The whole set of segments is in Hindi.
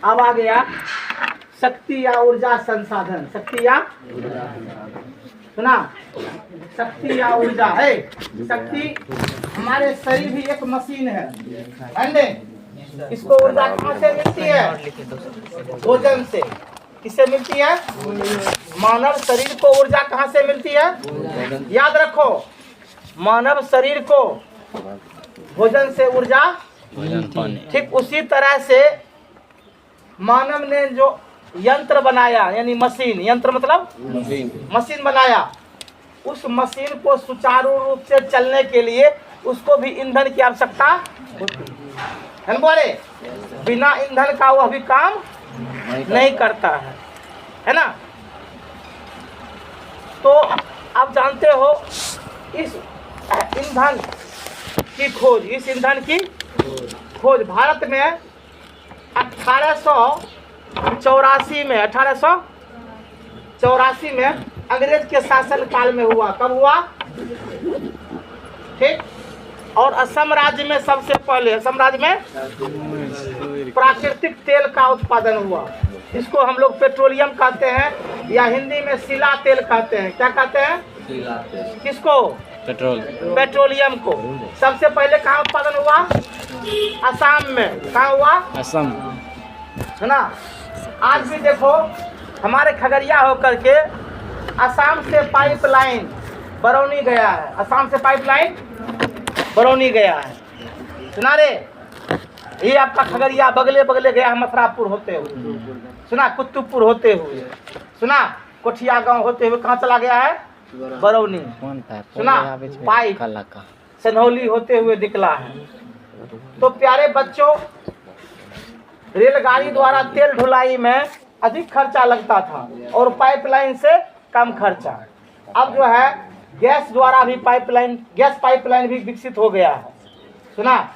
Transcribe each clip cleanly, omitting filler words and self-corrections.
अब आ गया शक्ति या ऊर्जा संसाधन। शक्ति या सुना, शक्ति या ऊर्जा है। शक्ति हमारे शरीर भी एक मशीन है, इसको ऊर्जा कहाँ से मिलती है? भोजन से। किससे मिलती है? मानव शरीर को ऊर्जा कहाँ से मिलती है? याद रखो, मानव शरीर को भोजन से ऊर्जा। ठीक उसी तरह से मानव ने जो यंत्र बनाया, यानी मशीन, यंत्र मतलब मशीन बनाया, उस मशीन को सुचारू रूप से चलने के लिए उसको भी ईंधन की आवश्यकता होती है। बोले बिना ईंधन का वह भी काम नहीं करता है ना। तो आप जानते हो इस ईंधन की खोज, इस ईंधन की खोज भारत में 1884 में अंग्रेज के शासन काल में हुआ। कब हुआ? ठीक। और असम राज्य में सबसे पहले, असम राज्य में प्राकृतिक तेल का उत्पादन हुआ। इसको हम लोग पेट्रोलियम कहते हैं या हिंदी में सिला तेल कहते हैं। क्या कहते हैं? किसको? पेट्रोलियम को। सबसे पहले कहाँ उत्पादन हुआ? असम में। कहाँ हुआ? असम। सुना, आज भी देखो हमारे खगड़िया होकर के असम से पाइपलाइन बरौनी गया है। असम से पाइपलाइन बरौनी गया है। सुना रे, ये आपका खगड़िया बगले बगले गया है, मथुरापुर होते हुए। सुना, कुतुबपुर होते हुए। सुना, कोठिया गांव होते हुए कहाँ चला गया है? बरौनी। सुना, पाइप सनौली होते हुए निकला है। तो प्यारे बच्चों, रेलगाड़ी द्वारा तेल ढुलाई में अधिक खर्चा लगता था और पाइपलाइन से कम खर्चा। अब जो है गैस द्वारा भी पाइपलाइन, गैस पाइपलाइन भी विकसित हो गया है। सुना,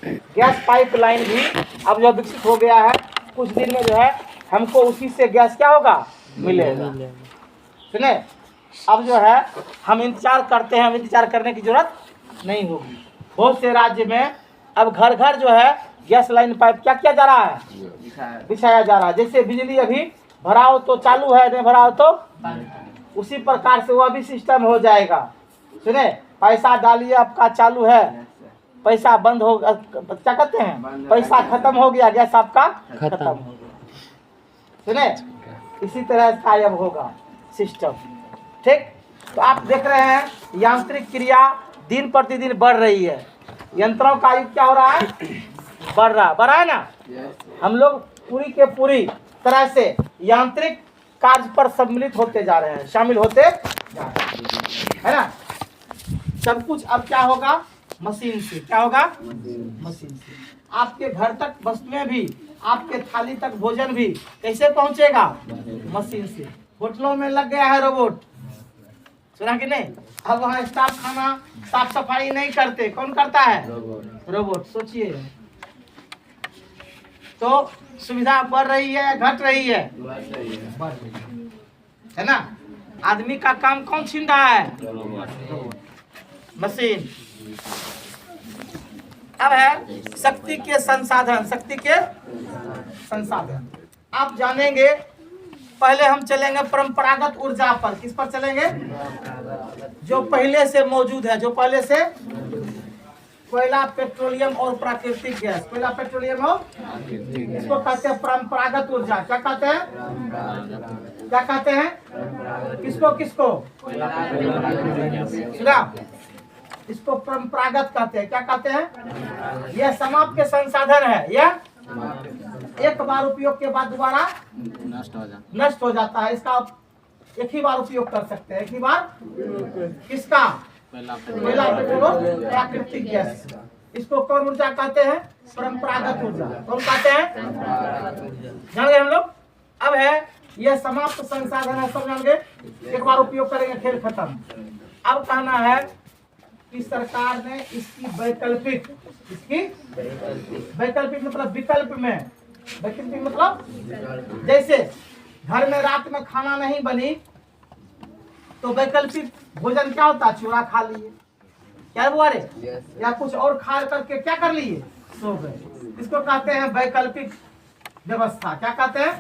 गैस पाइपलाइन भी अब जो विकसित हो गया है, कुछ दिन में जो है हमको उसी से गैस क्या होगा? मिलेगा। सुने, अब जो है हम इंतजार करते हैं, इंतजार करने की जरूरत नहीं होगी। बहुत से राज्य में अब घर घर जो है गैस लाइन पाइप क्या किया जा रहा है? बिछाया जा रहा है। जैसे बिजली अभी भराओ तो चालू है, नहीं भराओ तो, उसी प्रकार से वह भी सिस्टम हो जाएगा। सुने, पैसा डालिए आपका चालू है, पैसा बंद हो, क्या कहते हैं, पैसा खत्म हो गया, गैस आपका खत्म हो गया। सुने, इसी तरह कायम होगा सिस्टम। ठीक। तो आप देख रहे हैं यांत्रिक क्रिया दिन प्रतिदिन बढ़ रही है। यंत्रों का युग क्या हो रहा है? बढ़ रहा है ना। हम लोग पूरी के पूरी तरह से यांत्रिक कार्य पर सम्मिलित होते जा रहे हैं, शामिल होते जा रहे हैं, है ना। सब कुछ अब क्या होगा? मशीन से। क्या होगा? मशीन से। आपके घर तक वस्तुएं भी, आपके थाली तक भोजन भी कैसे पहुंचेगा? मशीन से। होटलों में लग गया है रोबोट। सुना कि नहीं? अब वहाँ स्टाफ खाना साफ सफाई नहीं करते, कौन करता है? रोबोट। सोचिए, तो सुविधा बढ़ रही है, घट रही है? बढ़ रही है ना। आदमी का काम कौन छीन रहा है? मशीन। अब है शक्ति के संसाधन। शक्ति के संसाधन आप जानेंगे। पहले हम चलेंगे परंपरागत ऊर्जा पर। किस पर चलेंगे? जो पहले से मौजूद है, जो पहले से, कोयला, पेट्रोलियम और प्राकृतिक गैस। कोयला, पेट्रोलियम और इसको कहते हैं परंपरागत ऊर्जा। क्या कहते हैं? क्या कहते हैं? किसको किसको? सुना, इसको परंपरागत कहते हैं। क्या कहते हैं? यह समाप्त के संसाधन है। यह एक बार उपयोग के बाद दोबारा नष्ट हो जाता है। इसका एक ही बार उपयोग कर सकते हैं, एक ही बार। किसका? कोयला, पेट्रोल, प्राकृतिक गैस। इसको कौन ऊर्जा कहते हैं? परंपरागत ऊर्जा। कौन कहते हैं? जान गए हम लोग। अब है यह समाप्त संसाधन है, सब जान गए। एक बार उपयोग करेंगे, खेल खत्म। अब कहना है कि सरकार ने इसकी वैकल्पिक, इसकी वैकल्पिक मतलब विकल्प में, वैकल्पिक मतलब जैसे घर में रात में खाना नहीं बनी तो वैकल्पिक भोजन क्या होता? चूरा खा लिए, क्या हुआ रे? या कुछ और खा करके क्या कर लिए? सो गए। इसको कहते हैं वैकल्पिक व्यवस्था, क्या कहते हैं?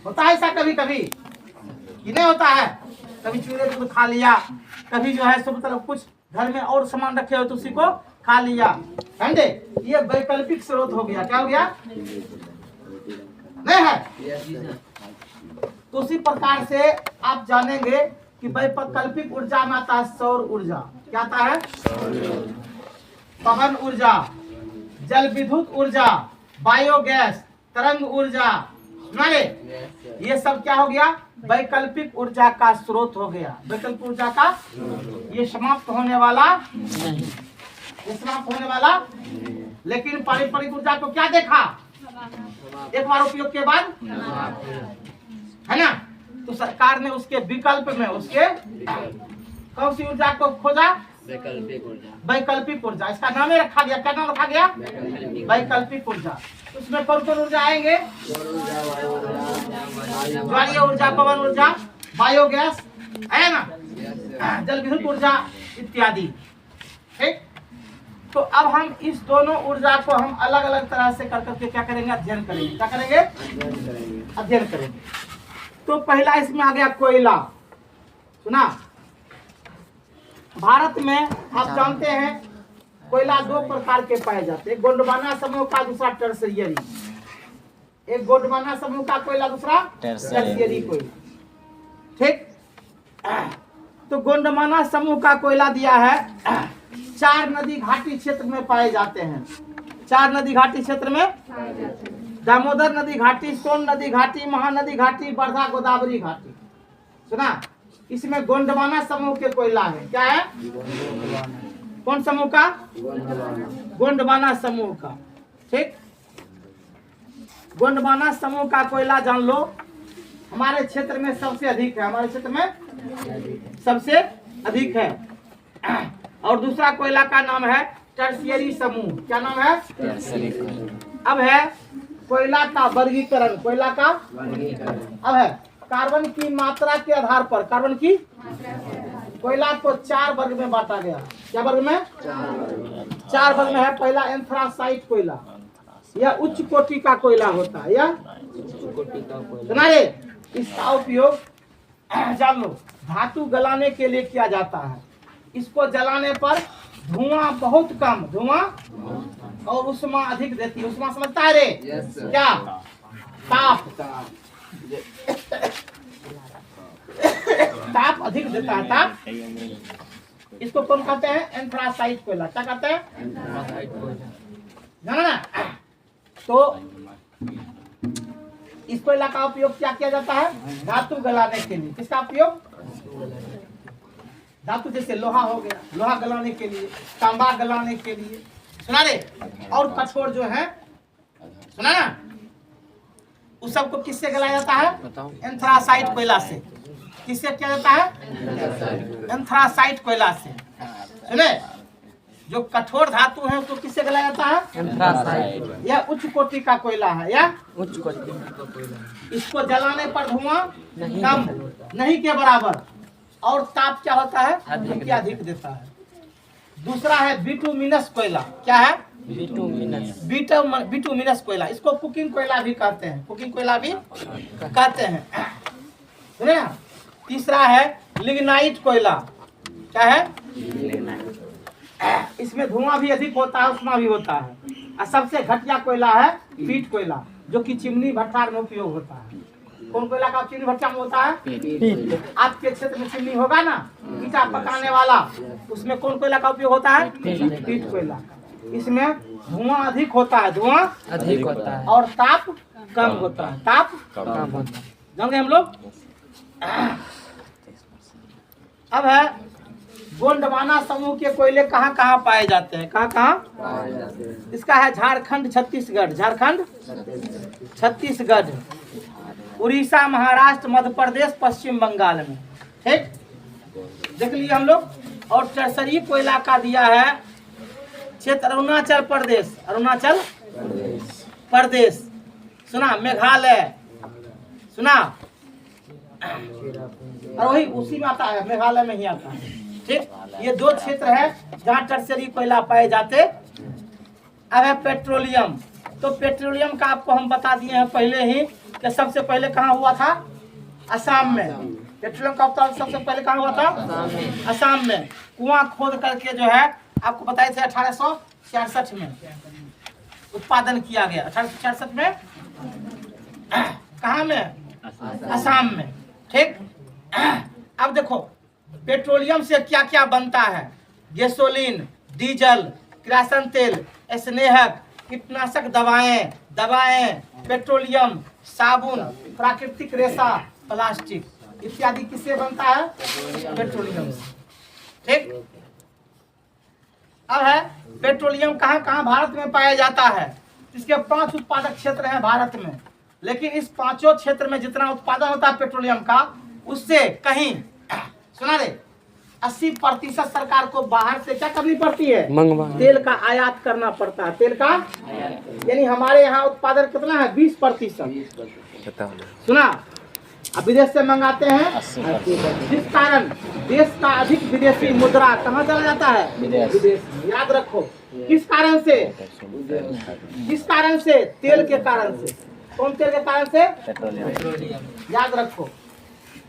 होता है ऐसा कभी कभी कि नहीं होता है? कभी चूल्हे दूध खा लिया, कभी जो है सब तरफ कुछ घर में और सामान रखे हो तो उसी को खा लिया, समझे? ये वैकल्पिक स्रोत हो गया। क्या हो गया? नहीं है? तो उसी प्रकार से आप जानेंगे कि वैकल्पिक ऊर्जा में आता है सौर ऊर्जा। क्या आता है? पवन ऊर्जा, जल विद्युत ऊर्जा, बायोगैस, तरंग ऊर्जा, सुनाले? ये सब क्या हो गया? वैकल्पिक ऊर्जा का स्रोत हो गया। वैकल्पिक ऊर्जा का ये समाप्त होने वाला, ये समाप्त होने वाला। लेकिन पारंपरिक ऊर्जा को क्या देखा? एक बार उपयोग के बाद, है ना? तो सरकार ने उसके विकल्प में उसके कौन सी ऊर्जा को खोजा? वैकल्पिक ऊर्जा। इसका नाम ही रखा गया। क्या नाम रखा गया? वैकल्पिक ऊर्जा। उसमें कौन कौन ऊर्जा आएंगे? ज्वारीय ऊर्जा, पवन ऊर्जा, बायोगैस, है ना, जल विद्युत ऊर्जा इत्यादि। ठीक। तो अब हम इस दोनों ऊर्जा को हम अलग अलग तरह से कर करके क्या करेंगे? अध्ययन करेंगे। क्या करेंगे? अध्ययन करेंगे। तो पहला इसमें आ गया कोयला। सुना? भारत में आप जानते हैं कोयला दो प्रकार के पाए जाते हैं, एक गोंडवाना समूह का, दूसरा टर्सरियरी। एक गोंडवाना समूह का कोयला, दूसरा टर्सरियरी कोयला। ठीक। तो गोंडवाना समूह का कोयला दिया है 4 नदी घाटी क्षेत्र में पाए जाते हैं। 4 नदी घाटी क्षेत्र में, दामोदर नदी घाटी, सोन नदी घाटी, महानदी घाटी, वर्धा गोदावरी घाटी। सुना? इसमें गोंडवाना समूह के कोयला है। क्या है? कौन समूह का? गोंडवाना समूह का। ठीक। गोंडवाना समूह का कोयला जान लो, हमारे क्षेत्र में सबसे अधिक है। हमारे क्षेत्र में सबसे अधिक है। और दूसरा कोयला का नाम है टर्शियरी समूह। क्या नाम है? अब है कोयला का वर्गीकरण। कोयला का अब है कार्बन की मात्रा के आधार पर, कार्बन की कोयला को 4 वर्ग में बांटा गया। क्या वर्ग में? 4 वर्ग में है। पहला एंथ्रासाइट कोयला, यह उच्च कोटि का कोयला होता है। यह सुना रे? इसका उपयोग जान लो धातु गलाने के लिए किया जाता है। इसको जलाने पर धुआं बहुत कम, धुआं और उष्मा अधिक देती है। उष्मा समझता है रे? क्या? ताप, ताप अधिक देता है। ताप। इसको कौन कहते हैं? एंथ्रासाइट कोयला। क्या कहते हैं? जाना ना? तो इस कोयला का उपयोग क्या किया जाता है? धातु गलाने के लिए। किसका उपयोग? धातु जैसे लोहा हो गया, लोहा गलाने के लिए, तांबा गलाने के लिए। सुना रे? और कठोर जो है, सुना ना, उस सबको किससे गलाया जाता है? एंथ्रासाइट कोयला से। किससे किया जाता है? एंथ्रासाइट कोयला से। सुने? जो कठोर धातु है उसको किससे गलाया जाता है? एंथ्रासाइट। यह उच्च कोटि का कोयला है। यह उच्च कोटि का कोयला। इसको जलाने पर धुआं कम नहीं के बराबर और ताप क्या होता है? अधिक देता है। दूसरा है बिटुमिनस कोयला। क्या है? बिटुमिनस कोयला। इसको कुकिंग कोयला भी कहते हैं। कुकिंग कोयला भी कहते हैं। सुने ना? तीसरा है लिग्नाइट कोयला। क्या है? इसमें धुआं भी अधिक होता है, उष्मा भी होता है। और सबसे घटिया कोयला है पीट कोयला, जो कि चिमनी भट्ठार में उपयोग होता है। कौन कोयला का चिमनी भट्टा में होता है? पीट। आपके क्षेत्र में चिमनी होगा ना, ईटा पकाने वाला, उसमें कौन कोयला का उपयोग होता है? पीट कोयला। इसमें धुआं अधिक होता है, धुआं अधिक होता है और ताप कम होता है। ताप कम होता है। जान गए हम लोग? अब है गोंडवाना समूह के कोयले कहाँ कहाँ पाए जाते हैं? कहाँ कहाँ? इसका है झारखंड, छत्तीसगढ़। झारखंड, छत्तीसगढ़, उड़ीसा, महाराष्ट्र, मध्य प्रदेश, पश्चिम बंगाल में। ठीक, देख लिए हम लोग। और टर्सरी कोयला का दिया है क्षेत्र अरुणाचल प्रदेश। अरुणाचल प्रदेश, सुना? मेघालय, सुना? और वही उसी में आता है, मेघालय में ही आता है। ठीक, ये 2 क्षेत्र है जहाँ टर्सरी कोयला पाए जाते। अब है पेट्रोलियम। तो पेट्रोलियम का आपको हम बता दिए हैं पहले ही कि सबसे पहले कहाँ हुआ था, असम में। पेट्रोलियम का उत्पादन सबसे पहले कहाँ हुआ था, असम में। कुआं खोद करके जो है आपको बताए थे 1866 में उत्पादन किया गया। 1866 में कहाँ में, असम में। ठीक, अब देखो पेट्रोलियम से क्या क्या बनता है, गैसोलीन, डीजल, किरासन तेल, स्नेहक, कीटनाशक दवाएं, पेट्रोलियम, साबुन, प्राकृतिक रेशा, प्लास्टिक इत्यादि किससे बनता है, पेट्रोलियम से। ठीक, अब है पेट्रोलियम कहाँ कहाँ भारत में पाया जाता है। इसके 5 उत्पादक क्षेत्र हैं भारत में, लेकिन इस 5 क्षेत्र में जितना उत्पादन होता है पेट्रोलियम का, उससे कहीं सुना दे 80% सरकार को बाहर से क्या करनी पड़ती है, तेल का आयात करना पड़ता है। तेल का यानी हमारे यहाँ उत्पादन कितना है, 20%। सुना, अब विदेश से मंगाते हैं, जिस कारण देश का अधिक विदेशी मुद्रा कहाँ चला जाता है, विदेश। याद रखो किस कारण से, किस कारण से, तेल के कारण से। कौन तेल के कारण से, पेट्रोलियम। याद रखो।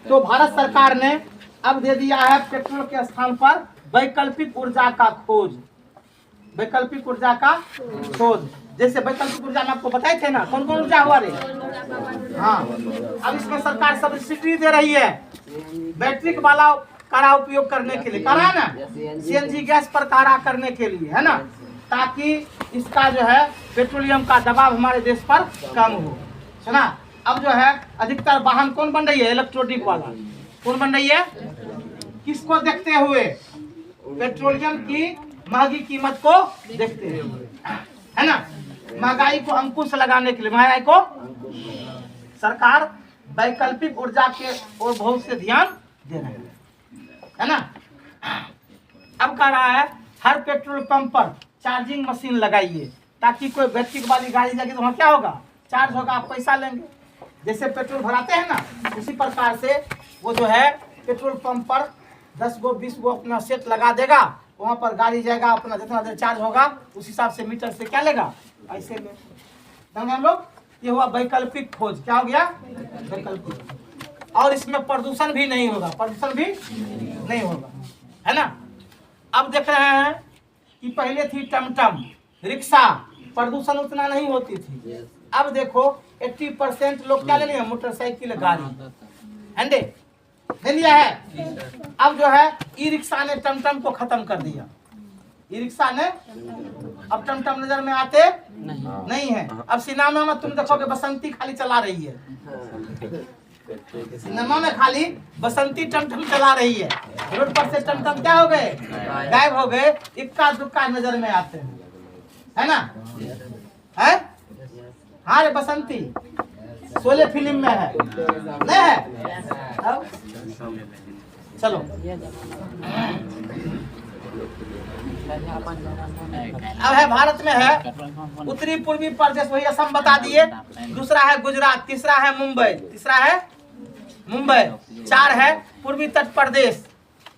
तो भारत सरकार ने अब दे दिया है पेट्रोल के स्थान पर वैकल्पिक ऊर्जा का खोज। वैकल्पिक ऊर्जा का खोज, जैसे वैकल्पिक ऊर्जा में आपको बताए थे ना कौन कौन ऊर्जा हुआ रे। हाँ, अब इसमें सरकार सब्सिडी दे रही है बैटरी वाला कारा उपयोग करने के लिए, कारा ना सीएनजी गैस पर कारा करने के लिए, है ना, ताकि इसका जो है पेट्रोलियम का दबाव हमारे देश पर कम हो। सुना, अब जो है अधिकतर वाहन कौन बन रही है, इलेक्ट्रॉनिक वाला। कौन बन रही है, किसको देखते हुए, पेट्रोलियम की महंगी कीमत को देखते हुए, है ना। महंगाई को अंकुश लगाने के लिए, महंगाई को सरकार वैकल्पिक ऊर्जा के और बहुत से ध्यान दे रहे है ना। अब कह रहा है हर पेट्रोल पंप पर चार्जिंग मशीन लगाइए, ताकि कोई बैटरी वाली गाड़ी जाएगी तो वहाँ क्या होगा, चार्ज होगा, आप पैसा लेंगे। जैसे पेट्रोल भराते हैं ना, उसी प्रकार से वो जो है पेट्रोल पंप पर 10 गो 20 गो अपना सेट लगा देगा, वहाँ पर गाड़ी जाएगा, अपना जितना देर चार्ज होगा उस हिसाब से मीटर से क्या लेगा, पैसे में। समझे हम लोग, ये हुआ वैकल्पिक खोज। क्या हो गया, वैकल्पिक। और इसमें प्रदूषण भी नहीं होगा, प्रदूषण भी नहीं होगा, है ना। अब देख रहे हैं कि पहले थी टमटम, रिक्शा, प्रदूषण उतना नहीं होती थी। अब देखो 80% लोग क्या ले लिए, मोटरसाइकिल, गाड़ी, हैंडे ले लिया है। अब जो है ई रिक्शा ने टमटम को खत्म कर दिया। ई रिक्शा ने, अब टमटम नजर में आते नहीं है। अब सिनेमा में तुम देखोगे बसंती खाली चला रही है, सिनेमा में खाली बसंती टमटम चला रही है। रोड पर से टमटम क्या हो गए, गायब हो गए, इक्का दुक्का नजर में आते हैं, है ना। है, हाँ रे बसंती शोले फिल्म में है, नहीं है। अब चलो अब है भारत में है उत्तरी पूर्वी प्रदेश, वही असम बता दिए। दूसरा है गुजरात, तीसरा है मुंबई, तीसरा है मुंबई, 4 है पूर्वी तट प्रदेश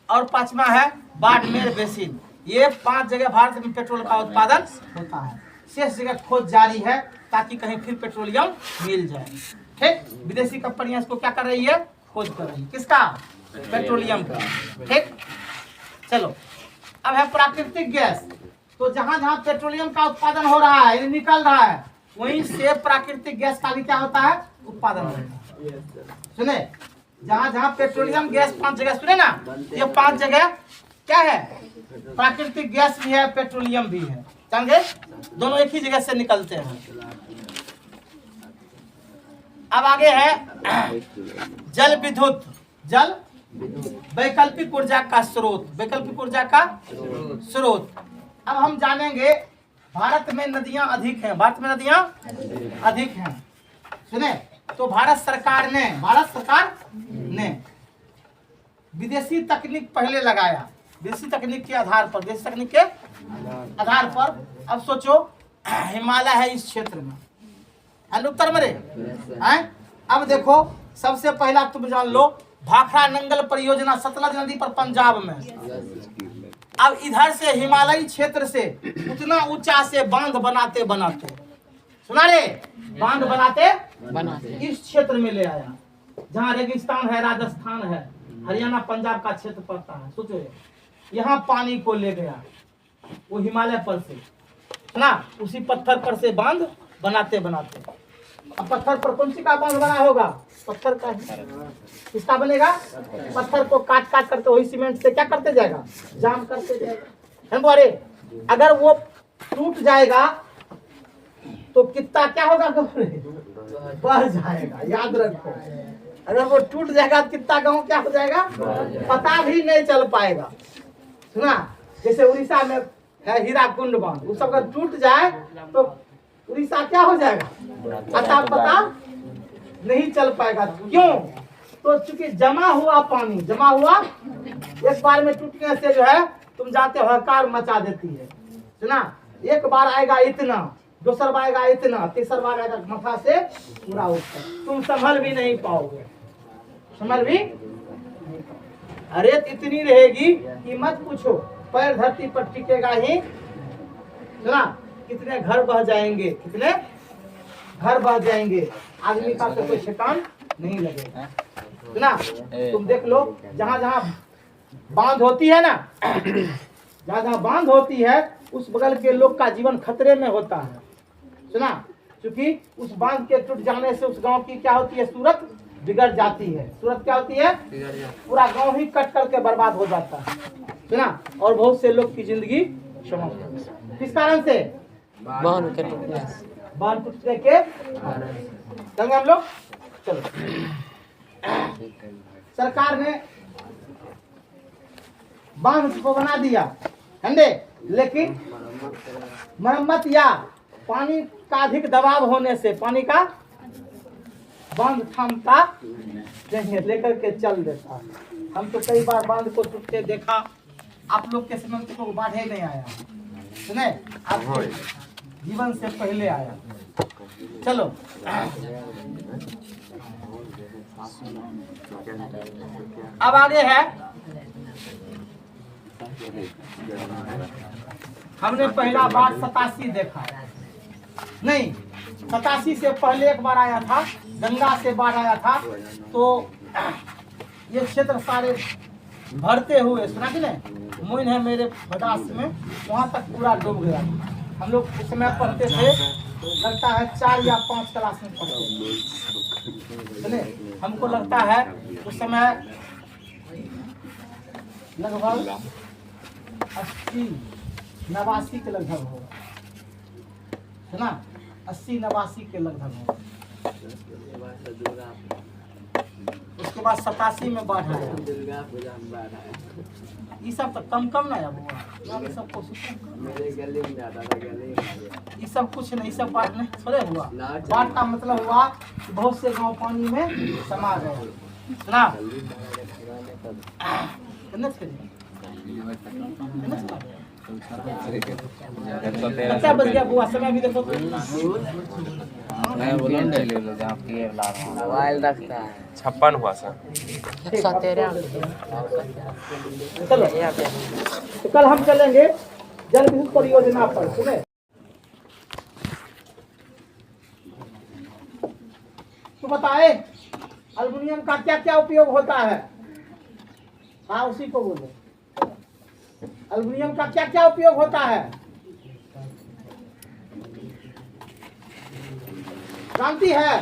और 5वां है बाड़मेर बेसिन। ये 5 जगह भारत में पेट्रोल का उत्पादन होता है। शेष जगह खोज जारी है ताकि कहीं फिर पेट्रोलियम मिल जाए। ठीक, विदेशी कंपनियां इसको क्या कर रही है, खोज कर रही है, किसका, पेट्रोलियम का। ठीक, चलो अब है प्राकृतिक गैस। तो जहां जहां पेट्रोलियम का उत्पादन हो रहा है, निकल रहा है, वहीं से प्राकृतिक गैस का भी क्या होता है, उत्पादन होता है। सुने, जहां जहां पेट्रोलियम गैस 5 जगह, सुने ना, ये 5 जगह क्या है, प्राकृतिक गैस भी है, पेट्रोलियम भी है, समझे, दोनों एक ही जगह से निकलते हैं। अब आगे है जल विद्युत, जल वैकल्पिक ऊर्जा का स्रोत, वैकल्पिक ऊर्जा का स्रोत। अब हम जानेंगे भारत में नदियां अधिक हैं, भारत में नदियां अधिक हैं। सुने, तो भारत सरकार ने विदेशी तकनीक पहले लगाया, विदेशी तकनीक के आधार पर, विदेशी तकनीक के आधार पर। अब सोचो हिमालय है इस क्षेत्र में, है उत्तर में रे, हैं। अब देखो सबसे पहला तुम जान लो, भाखड़ा नंगल परियोजना सतलज नदी पर पंजाब में। अब इधर से हिमालयी क्षेत्र से उतना ऊंचा से बांध बनाते बनाते, सुना रे, बांध बनाते बनाते इस क्षेत्र में ले आया जहाँ रेगिस्तान है, राजस्थान है, हरियाणा पंजाब का क्षेत्र पड़ता है। सोचो यहाँ पानी को ले गया वो हिमालय पर से ना, उसी पत्थर पर से बांध बनाते बनाते। अब पत्थर पर कौन सी का बांध बना होगा? पत्थर का ही। किसका बनेगा? पत्थर को काट काट करके वही सीमेंट से क्या करते जाएगा? जाम करते जाएगा। हम बोले अगर वो टूट जाएगा तो कितना क्या होगा? बढ़ जाएगा। याद रखो, अगर वो टूट जाएगा तो कितना गाँव क्या हो जाएगा? पता भी नहीं चल पाएगा। सुना, जैसे उड़ीसा में है हीराकुंड बांध, वो सब अगर टूट जाए तो उड़ीसा क्या हो जाएगा? पता नहीं चल पाएगा। क्यों? तो चूंकि जमा हुआ पानी, जमा हुआ एक बार में टूटने से जो है तुम जानते हो हकार मचा देती है। सुना, एक बार आएगा इतना, दूसरा बार आएगा इतना, तीसरा बार आएगा माथा से पूरा ऊपर, तुम संभल भी नहीं पाओगे। संभल भी रेत इतनी रहेगी कि मत पूछो, पैर धरती पर टिकेगा ही। सुना, कितने घर बह जाएंगे, कितने घर बह जाएंगे, आदमी का तो कोई ठिकान नहीं लगेगा। सुना, तुम देख लो जहाँ जहाँ बांध होती है ना, जहाँ जहाँ बांध होती है उस बगल के लोग का जीवन खतरे में होता है। सुना, क्योंकि उस बांध के टूट जाने से उस गांव की क्या होती है? सूरत बिगड़ जाती है। सूरत क्या होती है? पूरा गांव ही कट करके बर्बाद हो जाता है। सुना, और बहुत से लोग की जिंदगी समाप्त। किस कारण से? बांध के टूटने से। बांध टूटने के चलेंगे हम लोग। चलो, सरकार ने बांध को बना दिया ठंडे, लेकिन मरम्मत या पानी का अधिक दबाव होने से पानी का बांध थमता नहीं, लेकर के चल देता। हम तो कई बार बांध को टूटते देखा। आप लोग के समय में तो बाढ़ ही नहीं आया, सुने, आपके जीवन से पहले आया। चलो, अब आगे है, हमने पहला बाढ़ 87 देखा नहीं, 87 से पहले एक बार आया था, गंगा से बाढ़ आया था, तो ये क्षेत्र सारे भरते हुए, सुना कि नहीं, मोइन है मेरे बदास में, वहाँ तक पूरा डूब गया। हम लोग उस समय पढ़ते थे, लगता है 4 या 5 क्लास में पढ़ते, सुने, हमको लगता है उस समय लगभग 80-89 के लगभग होगा, सुना, 80-89 के लगभग होगा। उसके बाद 87 में बाढ़ आया। ये सब तो कम ना है, ये सब कोशिश ये सब कुछ नहीं, सब बाढ़ नहीं थोड़े हुआ। बाढ़ का मतलब हुआ कि बहुत से गांव पानी में समा गए। सुना, क्या बच गया बुआ? समय भी देखो, मोबाइल रखता है 56 हुआ सर। चलो, तो कल हम चलेंगे जल विद्युत परियोजना पर। सुने, तो बताए एल्युमिनियम का क्या क्या उपयोग होता है? हाँ, उसी को बोलो, एल्युमिनियम का क्या क्या उपयोग होता है? जानती है?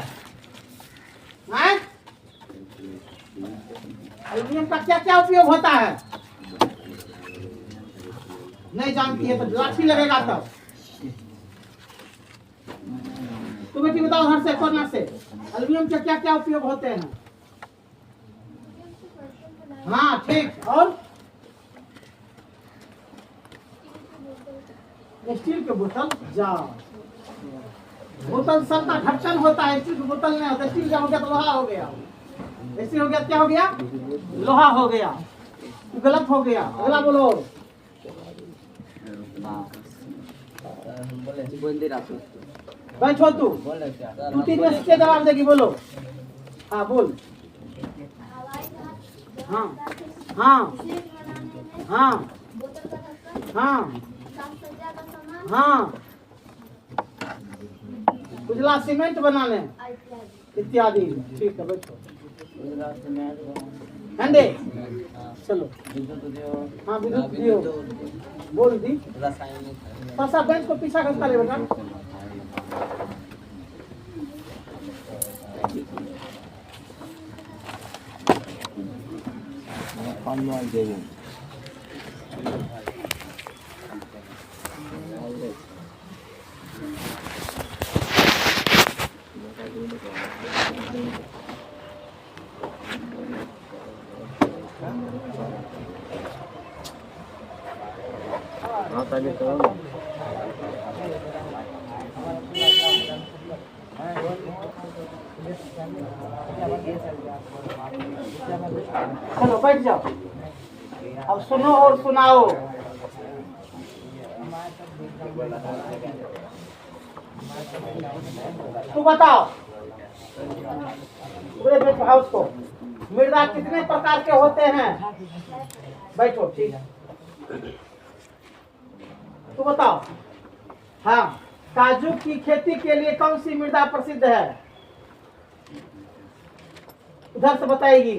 एल्युमिनियम का क्या क्या उपयोग होता है? नहीं जानती है तो लाठी लगेगा तब। तो बेटी बताओ, हर से कोना से एल्युमिनियम के क्या क्या उपयोग होते हैं? हाँ ठीक, और स्टील के बोतल, जाओ, बोतल सबका ढक्कन होता है, स्टील की बोतल नहीं होता। स्टील क्या हो गया तो लोहा हो गया, स्टील हो गया क्या हो गया? लोहा हो गया, गलत हो गया। अगला बोलो, बैठो तू 2-3 में से जवाब देगी, बोलो। हाँ बोल। हाँ हाँ हाँ हाँ हाँ उजला सीमेंट बनाने इत्यादि। ठीक है बैठो। हंडे चलो। हाँ विद्युत उद्योग बोल दी। थोड़ा सा बेंच को पीछा खसका ले बेटा। चलो बैठ जाओ। अब सुनो और सुनाओ। तू बताओ पूरे बैठो हाउस को। मृदा कितने प्रकार के होते हैं? बैठो ठीक है। तू बताओ। हाँ काजू की खेती के लिए कौन सी मृदा प्रसिद्ध है? उधर से बताएगी।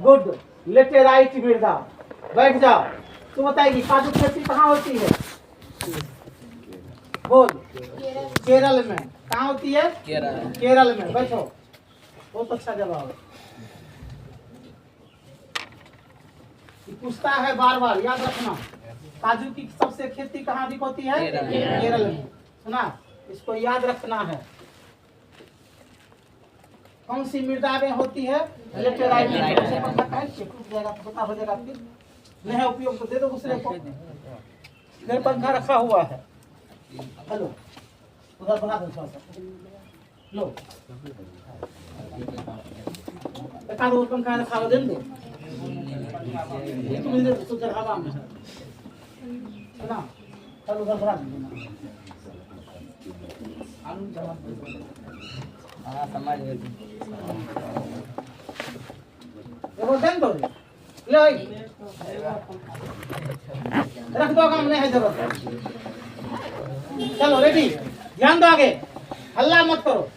गुड लेटेराइट मृदा। बैठ जाओ। तू बताएगी काजू खेती कहाँ होती है? बोल। केरल में। कहाँ होती है? केरल में। बैठो। बहुत अच्छा जवाब। पूछता है बार बार, याद रखना। काजू की सबसे खेती कहाँ अधिक होती है? केरल में। सुना, इसको याद रखना है। कौन सी मृदा में होती है? लेटेराइट। पता हो जाएगा फिर नहीं है उपयोग तो दे दो दूसरे को। घर पंखा रखा हुआ है। हेलो उधर बना दो थोड़ा सा। लो एक आध और पंखा रखा हुआ दे दो। तुम इधर सुधर हवा में सुना। चलो उधर बना दो। हाँ समझ गए। देखो दें दो ले रख दो, काम नहीं है जरूरत। चलो रेडी, ध्यान दो आगे, हल्ला मत करो।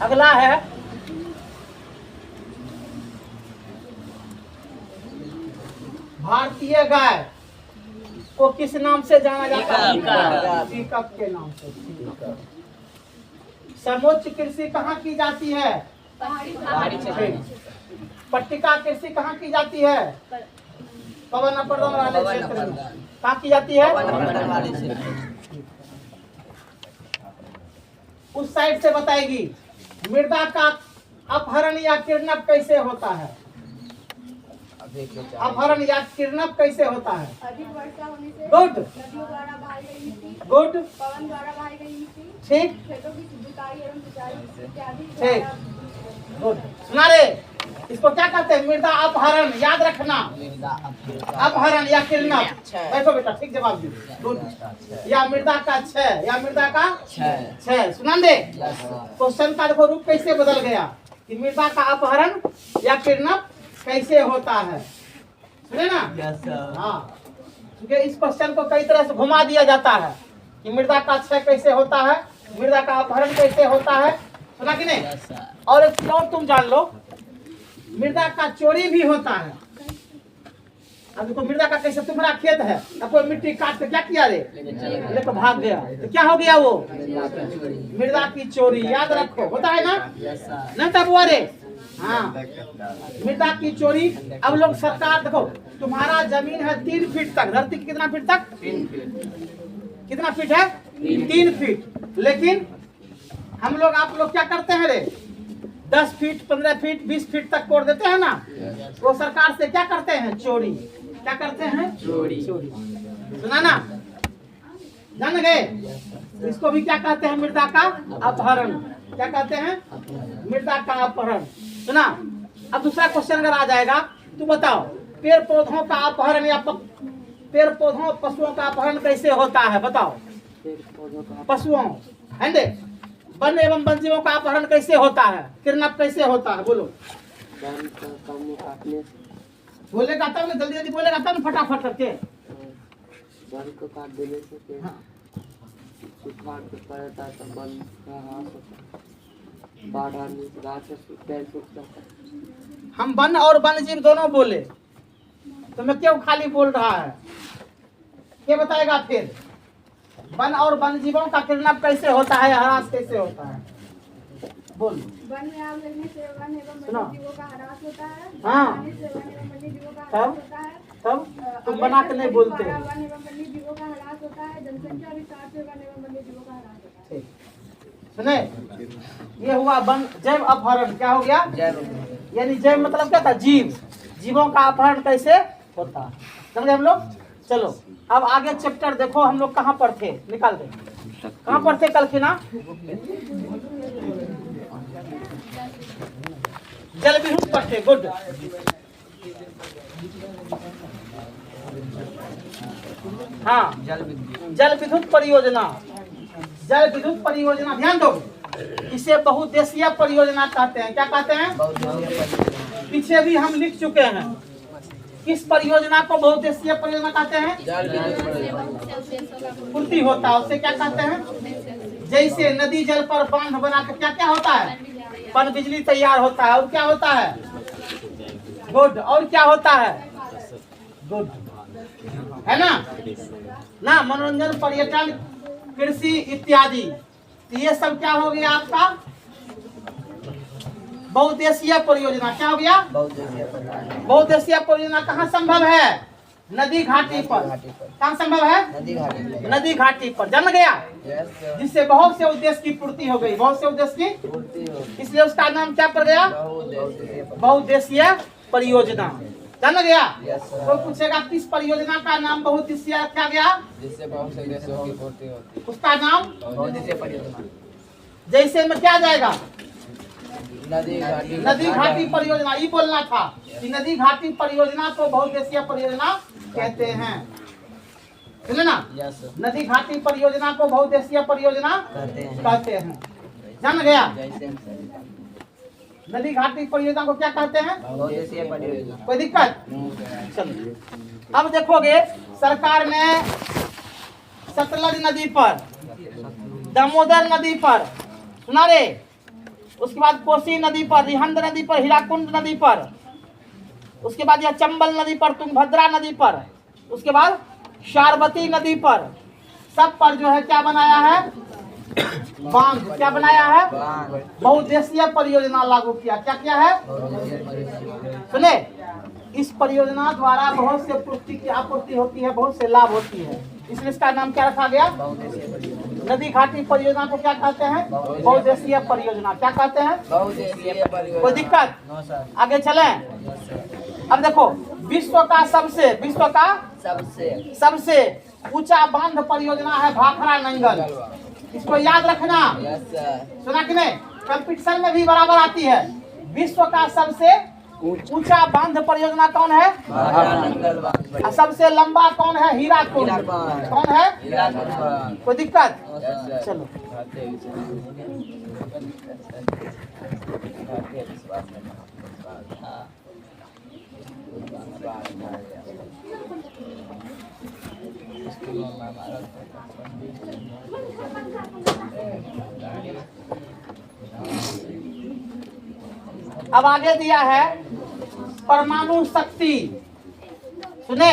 अगला है भारतीय गाय को किस नाम से जाना जाता है? पीकअप के नाम से। समोच्च कृषि कहाँ की जाती है? पहाड़ी क्षेत्र। पट्टिका कृषि कहाँ की जाती है? पवन अपर्दन वाले क्षेत्र में। कहाँ की जाती है? उस साइड से बताएगी। मृदा का अपहरण या किडनैप कैसे होता है? अपहरण या किडनैप कैसे होता है? अधिक वर्षा होने से, गुड नदियों द्वारा बहाई गई मिट्टी, गुड पवन द्वारा बहाई गई मिट्टी, ठीक खेतों की जुताई एवं सिंचाई इत्यादि ठीक द्वारा। गुड। सुना रे, इसको क्या कहते हैं? मृदा अपहरण। याद रखना, अपहरण या किडनैप। बैठो बेटा, ठीक जवाब दी। गुड। या मृदा का क्षय, या मृदा का क्षय। सुना दे क्वेश्चन का देखो रूप कैसे बदल गया कि मृदा का अपहरण या किडनैप कैसे होता है। सुने ना? हाँ, क्योंकि इस क्वेश्चन को कई तरह से घुमा दिया जाता है कि मृदा का क्षय कैसे होता है, मृदा का अपहरण कैसे होता है। सुना कि नहीं? और एक चीज और तुम जान लो, मृदा का चोरी भी होता है। अब देखो मृदा का कैसे, तुम्हारा खेत है, अब कोई मिट्टी काट के क्या किया रे? लेकर भाग गया, तो क्या हो गया वो? मृदा की चोरी। याद रखो, होता है ना? नहीं तब वो रे। हाँ, मृदा की चोरी। अब लोग सरकार देखो, तुम्हारा जमीन है 3 फीट तक, धरती की कितना फीट तक? 3 फीट। कितना फीट है? 3 फीट। लेकिन हम लोग, आप लोग क्या करते हैं रे? 10 फीट, 15 फीट, 20 फीट तक कोड़ देते हैं ना। वो सरकार से क्या करते हैं? चोरी। क्या करते हैं? चोरी। सुना ना? जान गए? इसको भी क्या कहते हैं? मृदा का अपहरण। क्या कहते हैं? मृदा का अपहरण। सुना? अब दूसरा क्वेश्चन अगर आ जाएगा, तू बताओ पेड़ पौधों का अपहरण या पेड़ पौधों पशुओं का अपहरण कैसे होता है? बताओ। पशुओं है वन एवं वन जीवों का अपहरण कैसे होता है? किडनैप कैसे होता है? बोलो। बोलेगा तब ना, जल्दी जल्दी बोलेगा तब ना, फटाफट करके। बन को काट देने से फिर हाँ। सुखाड़ के पड़ता है तो बन का ह्रास होता है। बाढ़ आने से रात से पैर सूख जाता है। हम वन और वन्य जीव दोनों बोले, तो मैं क्यों खाली बोल रहा है? क्या बताएगा फिर? वन और वन्य जीवों का किडनैप कैसे होता है, हरास कैसे होता है? बोल। वन में आग लगने से वन एवं सुनो। वन्य जीवों का ह्रास होता है। हाँ। पानी से वन एवं वन्य जीवों का तब? ह्रास होता है। तब तुम बना के नहीं बोलते द्वारा हो। वन एवं वन्य जीवों का ह्रास होता है। जनसंख्या विस्तार से वन एवं वन्य जीवों का ह्रास होता है। ठीक। सुने, ये हुआ वन जैव अपहरण। क्या हो गया? यानी जैव मतलब क्या था? जीव। जीवों का अपहरण कैसे होता है, समझे हम लोग? चलो अब आगे चैप्टर देखो, हम लोग कहाँ पर थे, निकाल दे। कहाँ पर थे कल की ना? जल विद्युत पर थे। गुड। हाँ, जल विद्युत परियोजना। जल विद्युत परियोजना ध्यान दो, इसे बहुउद्देशीय परियोजना कहते हैं। क्या कहते हैं? पीछे भी हम लिख चुके हैं। किस परियोजना को बहुउद्देशीय परियोजना कहते हैं? पूर्ति होता है, उसे क्या कहते हैं? जैसे नदी जल पर बांध बना कर क्या क्या होता है? पन बिजली तैयार होता है। और क्या होता है? गुड। और क्या होता है? गुड, है ना? मनोरंजन, पर्यटन, कृषि इत्यादि। तो ये सब क्या हो गया आपका? बहुउद्देशीय परियोजना। क्या हो गया? बहुउद्देशीय परियोजना कहाँ संभव है? नदी घाटी पर। कहाँ संभव है? नदी घाटी पर। जम गया, जिससे बहुत से उद्देश्य की पूर्ति हो गई। बहुत से उद्देश्य की, इसलिए उसका नाम क्या पड़ गया? बहुउद्देशीय परियोजना। जान गया? कोई पूछेगा किस परियोजना का नाम बहुउद्देशीय रखा गया? जिससे बहुत से उद्देश्यों की पूर्ति होती उसका नाम बहुउद्देशीय परियोजना। जैसे में क्या जाएगा? नदी नदी घाटी परियोजना। ये बोलना था कि नदी घाटी परियोजना को बहुउद्देशीय परियोजना कहते हैं। सुने ना? नदी घाटी परियोजना को बहुउद्देशीय परियोजना कहते हैं। जान गया? नदी घाटी परियोजना को क्या कहते हैं? बहुउद्देशीय परियोजना। कोई दिक्कत? चलो अब देखोगे, सरकार ने सतलज नदी पर, दामोदर नदी पर, सुना रे, उसके बाद कोसी नदी पर, रिहंद नदी पर, हीराकुंड नदी पर, उसके बाद यह चंबल नदी पर, तुंगभद्रा नदी पर, उसके बाद शारवती नदी पर, सब पर जो है क्या बनाया है? बांध। क्या बनाया है? बहुउद्देशीय परियोजना लागू किया। क्या क्या है? सुने, इस परियोजना द्वारा बहुत से पूर्ति की आपूर्ति होती है, बहुत से लाभ होती है, इसलिए इसका नाम क्या रखा गया? नदी घाटी परियोजना को क्या कहते हैं? बहुउद्देशीय परियोजना। क्या कहते हैं? बहुउद्देशीय परियोजना। कोई दिक्कत? आगे चलें। अब देखो, विश्व का सबसे ऊंचा बांध परियोजना है भाखड़ा नंगल। इसको याद रखना। सुना कि नहीं? कंपटीशन में भी बराबर आती है। विश्व का सबसे ऊंचा बांध परियोजना कौन है? और सबसे लंबा कौन है? हीराकुंड। कौन है? कोई दिक्कत? चलो अब आगे दिया है परमाणु शक्ति। सुने,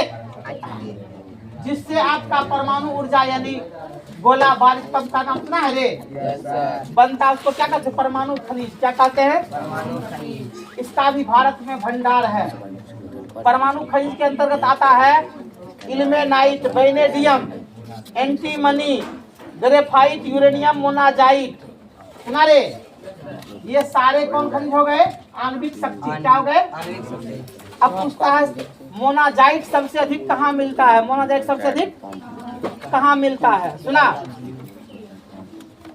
जिससे आपका परमाणु ऊर्जा यानी गोला बारूद पंप का नाम सुना है रे? बनता, उसको क्या कहते हैं? परमाणु खनिज। क्या कहते हैं? परमाणु खनिज। इसका भी भारत में भंडार है। परमाणु खनिज के अंतर्गत आता है ilmenite, vanadium, antimony, graphite, uranium, monazite. सुना रे? ये सारे कौन खनिज हो गए? आणविक शक्ति। क्या हो गए? अब पूछता है मोनाजाइट सबसे अधिक कहाँ मिलता है? मोनाजाइट सबसे अधिक कहाँ मिलता है? सुना?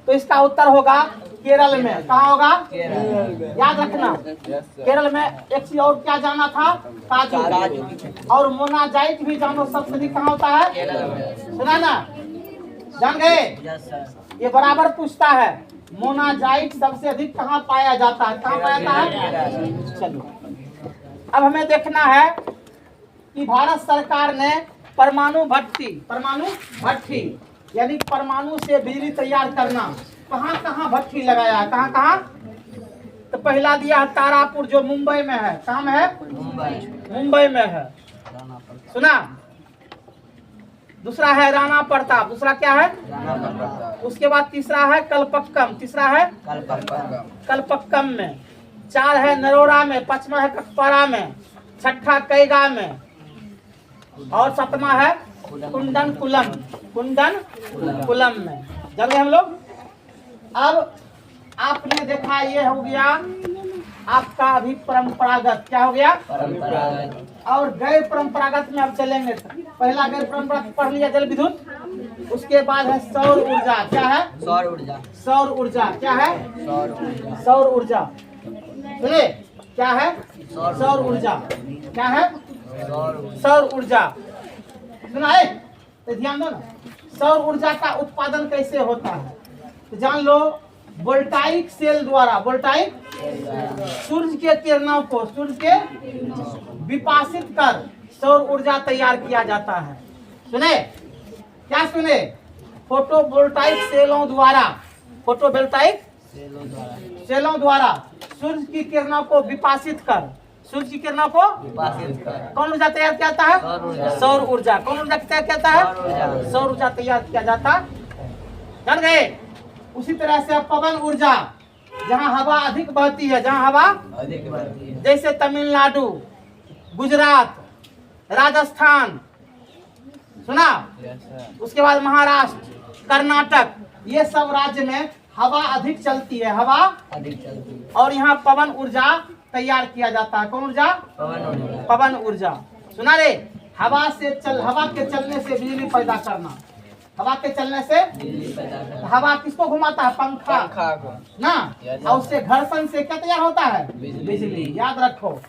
तो इसका उत्तर होगा केरल में। कहाँ होगा? याद रखना। केरल में एक चीज और क्या जाना था? काजू। और मोनाजाइट भी जानो सबसे अधिक कहाँ होता है? सुना ना? जान गए? ये बराबर पूछता है मोनाजाइट सबसे अधिक कहाँ पाया जाता है? कहाँ पाया जाता है? चलो अब हमें देखना है कि भारत सरकार ने परमाणु भट्टी यानी परमाणु से बिजली तैयार करना कहाँ कहाँ भट्टी लगाया है, कहाँ कहाँ? तो पहला दिया है तारापुर जो मुंबई में है। कहाँ में है? मुंबई में है, सुना। दूसरा है राणा प्रताप, दूसरा क्या है? उसके बाद तीसरा है कलपक्कम, तीसरा है कलपक्कम में। 4 है नरोड़ा में, 5वां है ककपारा में, 6ठा कैगा में और 7वां है कुंदनकुलम में। चलिए हम लोग अब आपने देखा ये हो गया आपका अभी परंपरागत, क्या हो गया? और गैर परंपरागत में अब चलेंगे। पहला गैर परंपरागत पढ़ लिया जल विद्युत, उसके बाद है सौर ऊर्जा। क्या है? सौर ऊर्जा। क्या है? सौर ऊर्जा। सुनिए क्या है? सौर ऊर्जा। क्या है? सौर ऊर्जा। सुना है तो ध्यान दो ना। सौर ऊर्जा का उत्पादन कैसे होता है तो जान लो। वोल्टाइक सेल द्वारा, वोल्टाइक सूर्य के किरणों को सूर्य के विपासित कर सौर ऊर्जा तैयार किया जाता है। सुने क्या? सुने फोटोवोल्टाइक सेलों द्वारा, फोटोवोल्टाइक सेलों द्वारा सूर्य की किरणों को विपासित कर, सूर्य की किरणों को कौन ऊर्जा तैयार किया जाता है? सौर ऊर्जा। कौन ऊर्जा तैयार किया जाता है? सौर ऊर्जा तैयार किया जाता। जान गए? उसी तरह से पवन ऊर्जा, जहाँ हवा अधिक बहती है, जहाँ हवा जैसे तमिलनाडु, गुजरात, राजस्थान, सुना। उसके बाद महाराष्ट्र, कर्नाटक, ये सब राज्य में हवा अधिक चलती है, हवा अधिक चलती है और यहाँ पवन ऊर्जा तैयार किया जाता है। कौन ऊर्जा? पवन ऊर्जा। सुना रे? हवा के चलने से बिजली पैदा करना। हवा के चलने से हवा किसको घुमाता है? पंखा को ना। और उससे घर्षण से क्या तैयार होता है? बिजली। याद रखो।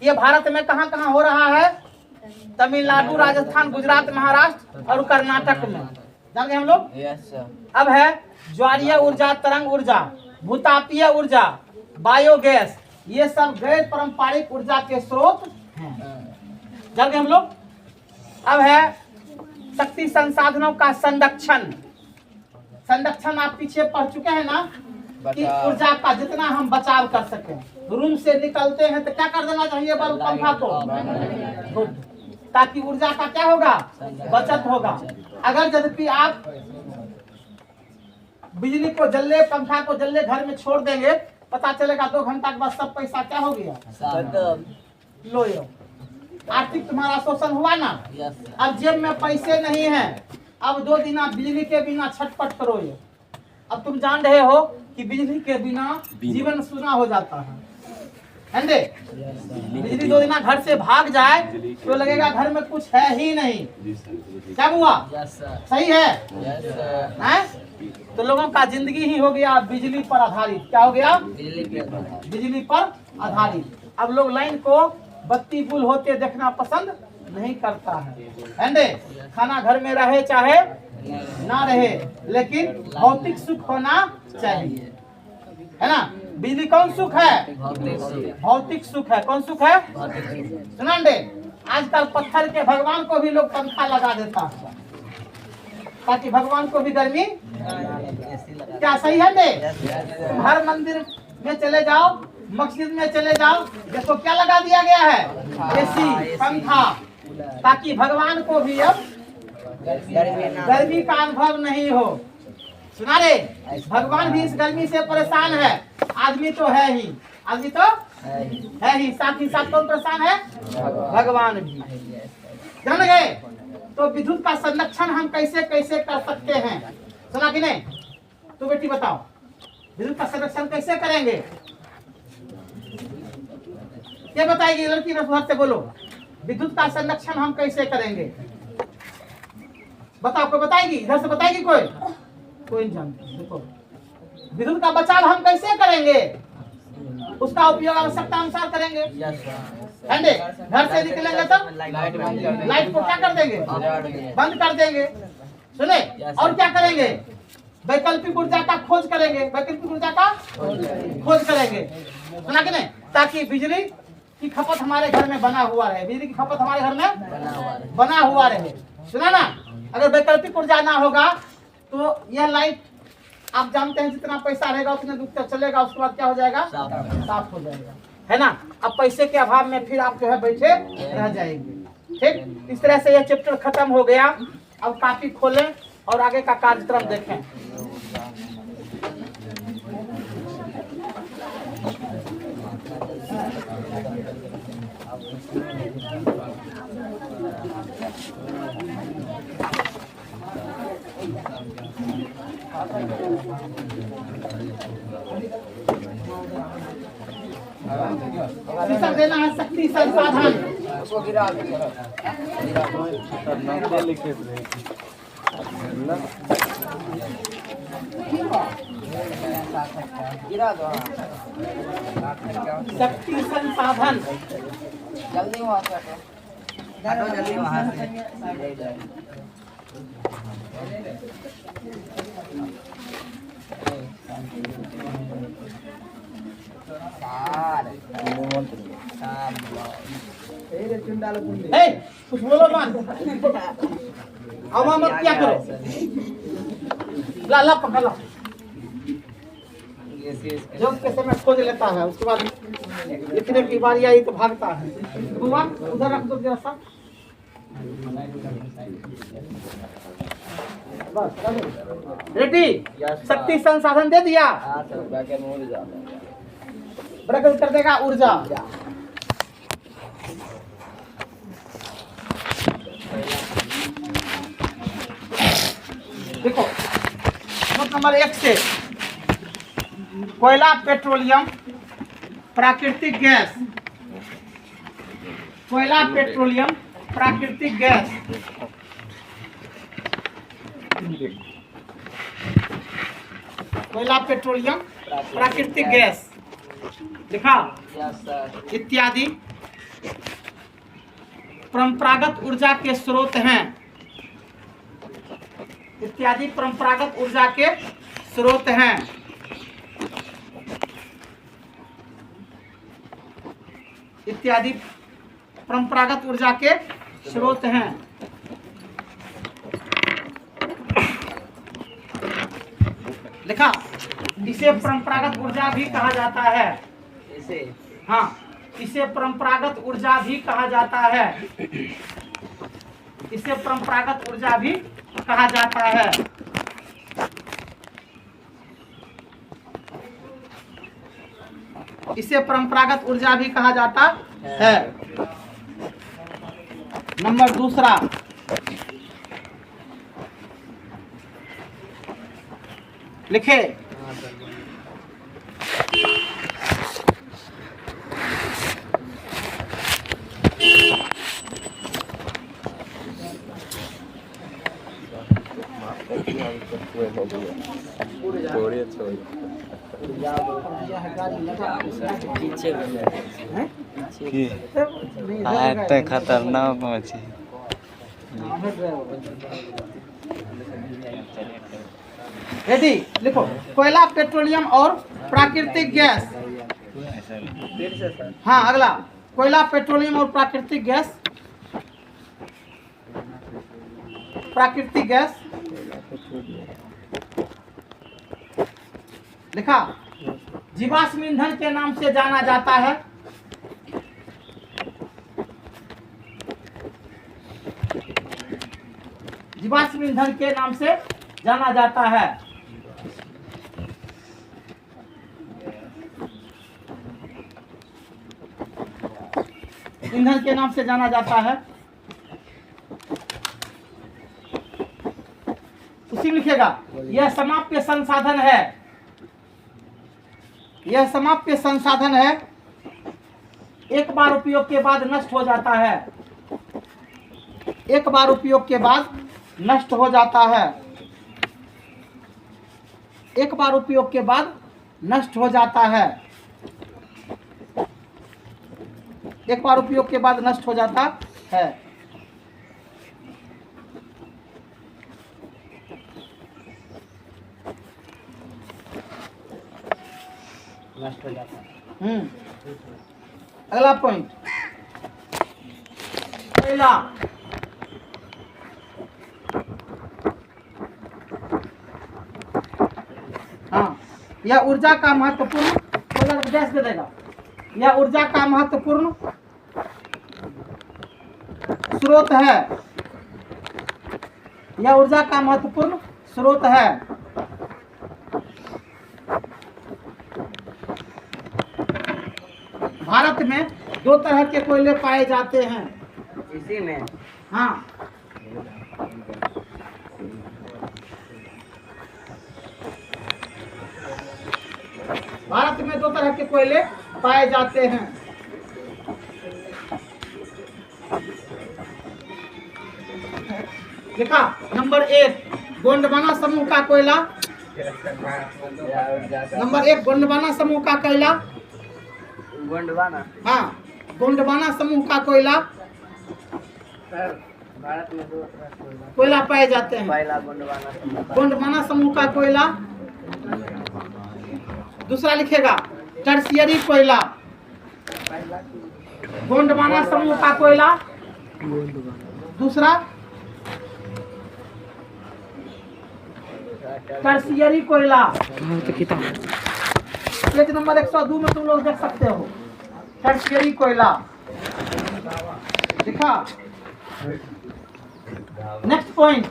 ये भारत में कहाँ कहाँ हो रहा है? तमिलनाडु, राजस्थान, गुजरात, महाराष्ट्र और कर्नाटक में। जान गए हम लोग? अब है ज्वारीय ऊर्जा, तरंग ऊर्जा, भूतापीय ऊर्जा, बायोगैस, ये सब गैर पारंपरिक ऊर्जा के स्रोत हैं। जान गए हम लोग? अब है शक्ति संसाधनों का संरक्षण आप पीछे पढ़ चुके हैं ना कि ऊर्जा का जितना हम बचाव कर सकें। रूम से निकलते हैं तो क्या कर देना चाहिए? बल्ब पंखा को, ताकि ऊर्जा का क्या होगा? बचत होगा। अगर यदि आप बिजली को जल्ले, पंखा को जल्ले घर में छोड़ देंगे, पता चलेगा 2 घंटा के बाद सब पैसा क्या हो गया? लो यो। आर्थिक तुम्हारा शोषण हुआ ना। अब जेब में पैसे नहीं हैं, अब 2 दिन बिजली के बिना छटपट करो। ये अब तुम जान रहे हो कि बिजली के बिना जीवन सुना हो जाता है। बिजली 2 दिन घर से भाग जाए तो लगेगा घर में कुछ है ही नहीं। क्या हुआ? सही है? तो लोगों का जिंदगी ही हो गया बिजली पर आधारित। क्या हो गया? बिजली पर आधारित। अब लोग लाइन को बत्ती गुल होते देखना पसंद नहीं करता है। खाना घर में रहे चाहे ना रहे, लेकिन भौतिक सुख होना चाहिए, है ना। बिजली कौन सुख है? भौतिक सुख है। कौन सुख है? सुना दे। आजकल पत्थर के भगवान को भी लोग पंखा लगा देता है ताकि भगवान को भी गर्मी। क्या सही है? दे हर मंदिर में चले जाओ, मस्जिद में चले जाओ, देखो क्या लगा दिया गया है? एसी, पंखा, ताकि भगवान को भी अब गर्मी का अनुभव नहीं हो। सुना रे? भगवान भी इस गर्मी से परेशान है, आदमी तो है ही, आदमी तो है ही, साथ ही साथ कौन परेशान है? भगवान भी। जान गए? तो विद्युत का संरक्षण हम कैसे कैसे कर सकते हैं? सुना कि नहीं? तो बेटी बताओ, विद्युत का संरक्षण कैसे करेंगे? ये बताएगी लड़की रसभर से बोलो। विद्युत का संरक्षण हम कैसे करेंगे? बताओ, कोई बताएगी? इधर से बताएगी कोई? कोई नहीं जानती। देखो, विद्युत का बचाव हम कैसे करेंगे? उसका उपयोग आवश्यकता अनुसार करेंगे। घर से निकलेंगे तब लाइट को क्या कर देंगे? बंद कर देंगे। सुने? और क्या करेंगे? वैकल्पिक ऊर्जा का खोज करेंगे। वैकल्पिक ऊर्जा का खोज करेंगे। सुना कि नहीं? ताकि बिजली की खपत हमारे घर में बना हुआ रहे, बिजली की खपत हमारे घर में बना हुआ रहे। सुना ना? अगर वैकल्पिक ऊर्जा ना होगा तो यह लाइट आप जानते हैं जितना पैसा रहेगा उतने दूर तक चलेगा, उसके बाद क्या हो जाएगा? साफ हो जाएगा, है ना? अब पैसे के अभाव में फिर आप जो है बैठे रह जाएंगे। ठीक, इस तरह से यह चैप्टर खत्म हो गया। अब कॉपी खोलें और आगे का कार्यक्रम देखें। शीर्षक देना है शक्ति संसाधन। शक्ति संसाधन जल्दी वहाँ से हटो, जल्दी वहाँ से। हे, कुछ बोलो मत, मत क्या करो, ला पकड़ लो। जो कैसे में खोज लेता है, उसके बाद इतने की बारी आई तो भागता है। बुआ उधर रख दो जरा सा। रेडी? शक्ति संसाधन दे दिया, ब्रैकेट कर देगा ऊर्जा। देखो नंबर 1 से कोयला, पेट्रोलियम, प्राकृतिक गैस, कोयला, पेट्रोलियम, प्राकृतिक गैस, कोयला, पेट्रोलियम, प्राकृतिक गैस लिखा इत्यादि परंपरागत ऊर्जा के स्रोत हैं, इत्यादि परंपरागत ऊर्जा के स्रोत हैं। इत्यादि परंपरागत ऊर्जा के स्रोत हैं। लिखा, इसे परंपरागत ऊर्जा भी कहा जाता है। इसे हाँ, इसे परंपरागत ऊर्जा भी कहा जाता है। इसे परंपरागत ऊर्जा भी कहा जाता है। इसे परंपरागत ऊर्जा भी कहा जाता है। नंबर 2 लिखे, खतरनाक मछली। रेडी? लिखो, कोयला, पेट्रोलियम और प्राकृतिक गैस। हाँ, अगला कोयला, पेट्रोलियम और प्राकृतिक गैस। प्राकृतिक गैस लिखा, जीवाश्म ईंधन के नाम से जाना जाता है। जीवाश्म ईंधन के नाम से जाना जाता है। ईंधन के नाम से जाना जाता है। उसी में लिखेगा, यह समाप्य संसाधन है। यह समाप्य संसाधन है, एक बार उपयोग के बाद नष्ट हो जाता है। एक बार उपयोग के बाद नष्ट हो जाता है। एक बार उपयोग के बाद नष्ट हो जाता है। एक बार उपयोग के बाद नष्ट हो जाता है। नष्ट हो जाता है। अगला पॉइंट, कोयला, हाँ, यह ऊर्जा का महत्वपूर्ण, कोयला गैस दे देगा, यह ऊर्जा का महत्वपूर्ण स्रोत है, यह ऊर्जा का महत्वपूर्ण स्रोत है। भारत में 2 तरह के कोयले पाए जाते हैं। इसी में हाँ, भारत में 2 तरह के कोयले पाए जाते हैं। देखा, नंबर 1 गोंडवाना समूह का कोयला, नंबर 1 गोंडवाना समूह का कोयला, गोंडवाना। हाँ, गोंडवाना समूह का कोयला, सर भारत में 2 तरह के कोयला पाए जाते हैं। पहला गोंडवाना। गोंडवाना समूह का कोयला, दूसरा लिखेगा टर्शियरी कोयला, गोंडवाना समूह का कोयला, दूसरा टर्शियरी कोयला। पेज नंबर 102 में तुम लोग देख सकते हो टर्शियरी कोयला। देखा, नेक्स्ट पॉइंट,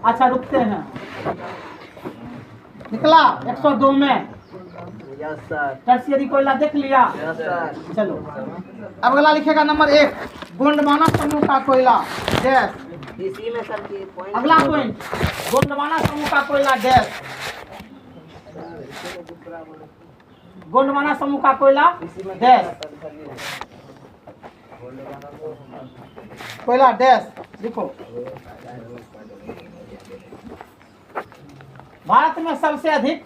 अच्छा रुकते हैं, निकला 102 में यस सर। टर्शियरी कोयला देख लिया। Yes sir. चलो अब अगला लिखेगा नंबर 1 गोंडवाना समूह का कोयला, डैश। इसी में सर की पॉइंट। अगला पॉइंट, गोंडवाना समूह का कोयला, डैश। गोंडवाना समूह का कोयला, डैश, कोयला डैश। देखो, भारत में सबसे अधिक,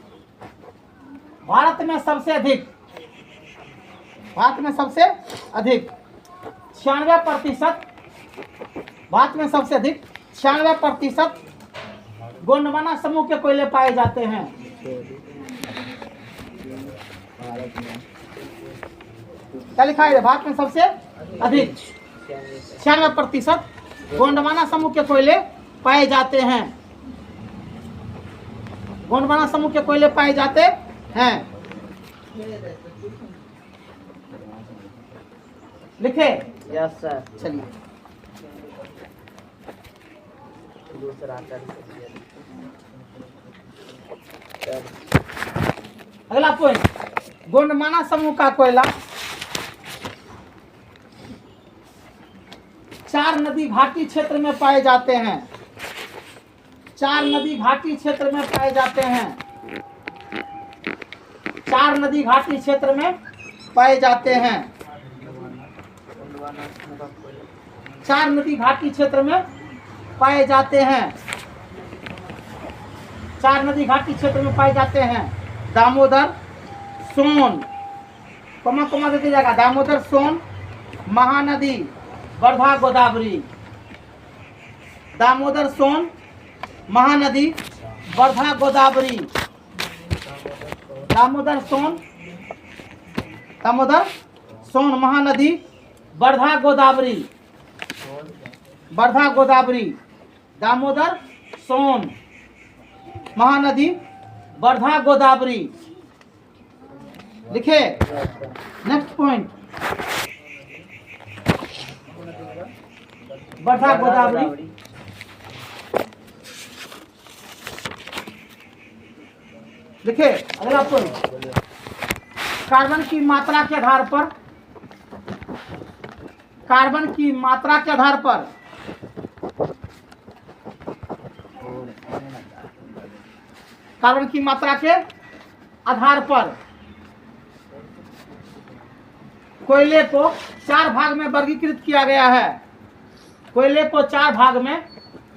भारत में सबसे अधिक 96%, भारत में सबसे अधिक 96% गोंडवाना समूह के कोयले पाए जाते हैं। क्या लिखा है? भारत में सबसे अधिक 96% गोंडवाना समूह के कोयले पाए जाते हैं। गोंडवाना समूह के कोयले पाए जाते हैं। लिखे? Yes sir. चलिए दूसरा अगला पॉइंट, गोंडवाना समूह का कोयला 4 नदी घाटी क्षेत्र में पाए जाते हैं। 4 नदी घाटी क्षेत्र में पाए जाते हैं। 4 नदी घाटी क्षेत्र में पाए जाते हैं। 4 नदी घाटी क्षेत्र में पाए जाते हैं। 4 नदी घाटी क्षेत्र में पाए जाते हैं। दामोदर, सोन, कमा कमा देते जाएगा, दामोदर, सोन, महानदी, वर्धा, गोदावरी। दामोदर, सोन, महानदी, वर्धा, गोदावरी। दामोदर, सोन, महानदी, वर्धा, गोदावरी। वर्धा, गोदावरी, दामोदर, सोन, महानदी, वर्धा, गोदावरी। लिखे? Next point, Wardha, Godavari. लिखे? अगला पॉइंट, कार्बन की मात्रा के आधार पर, कार्बन की मात्रा के आधार पर कार्बन की मात्रा के आधार पर कोयले को 4 भाग में वर्गीकृत किया गया है। कोयले को 4 भाग में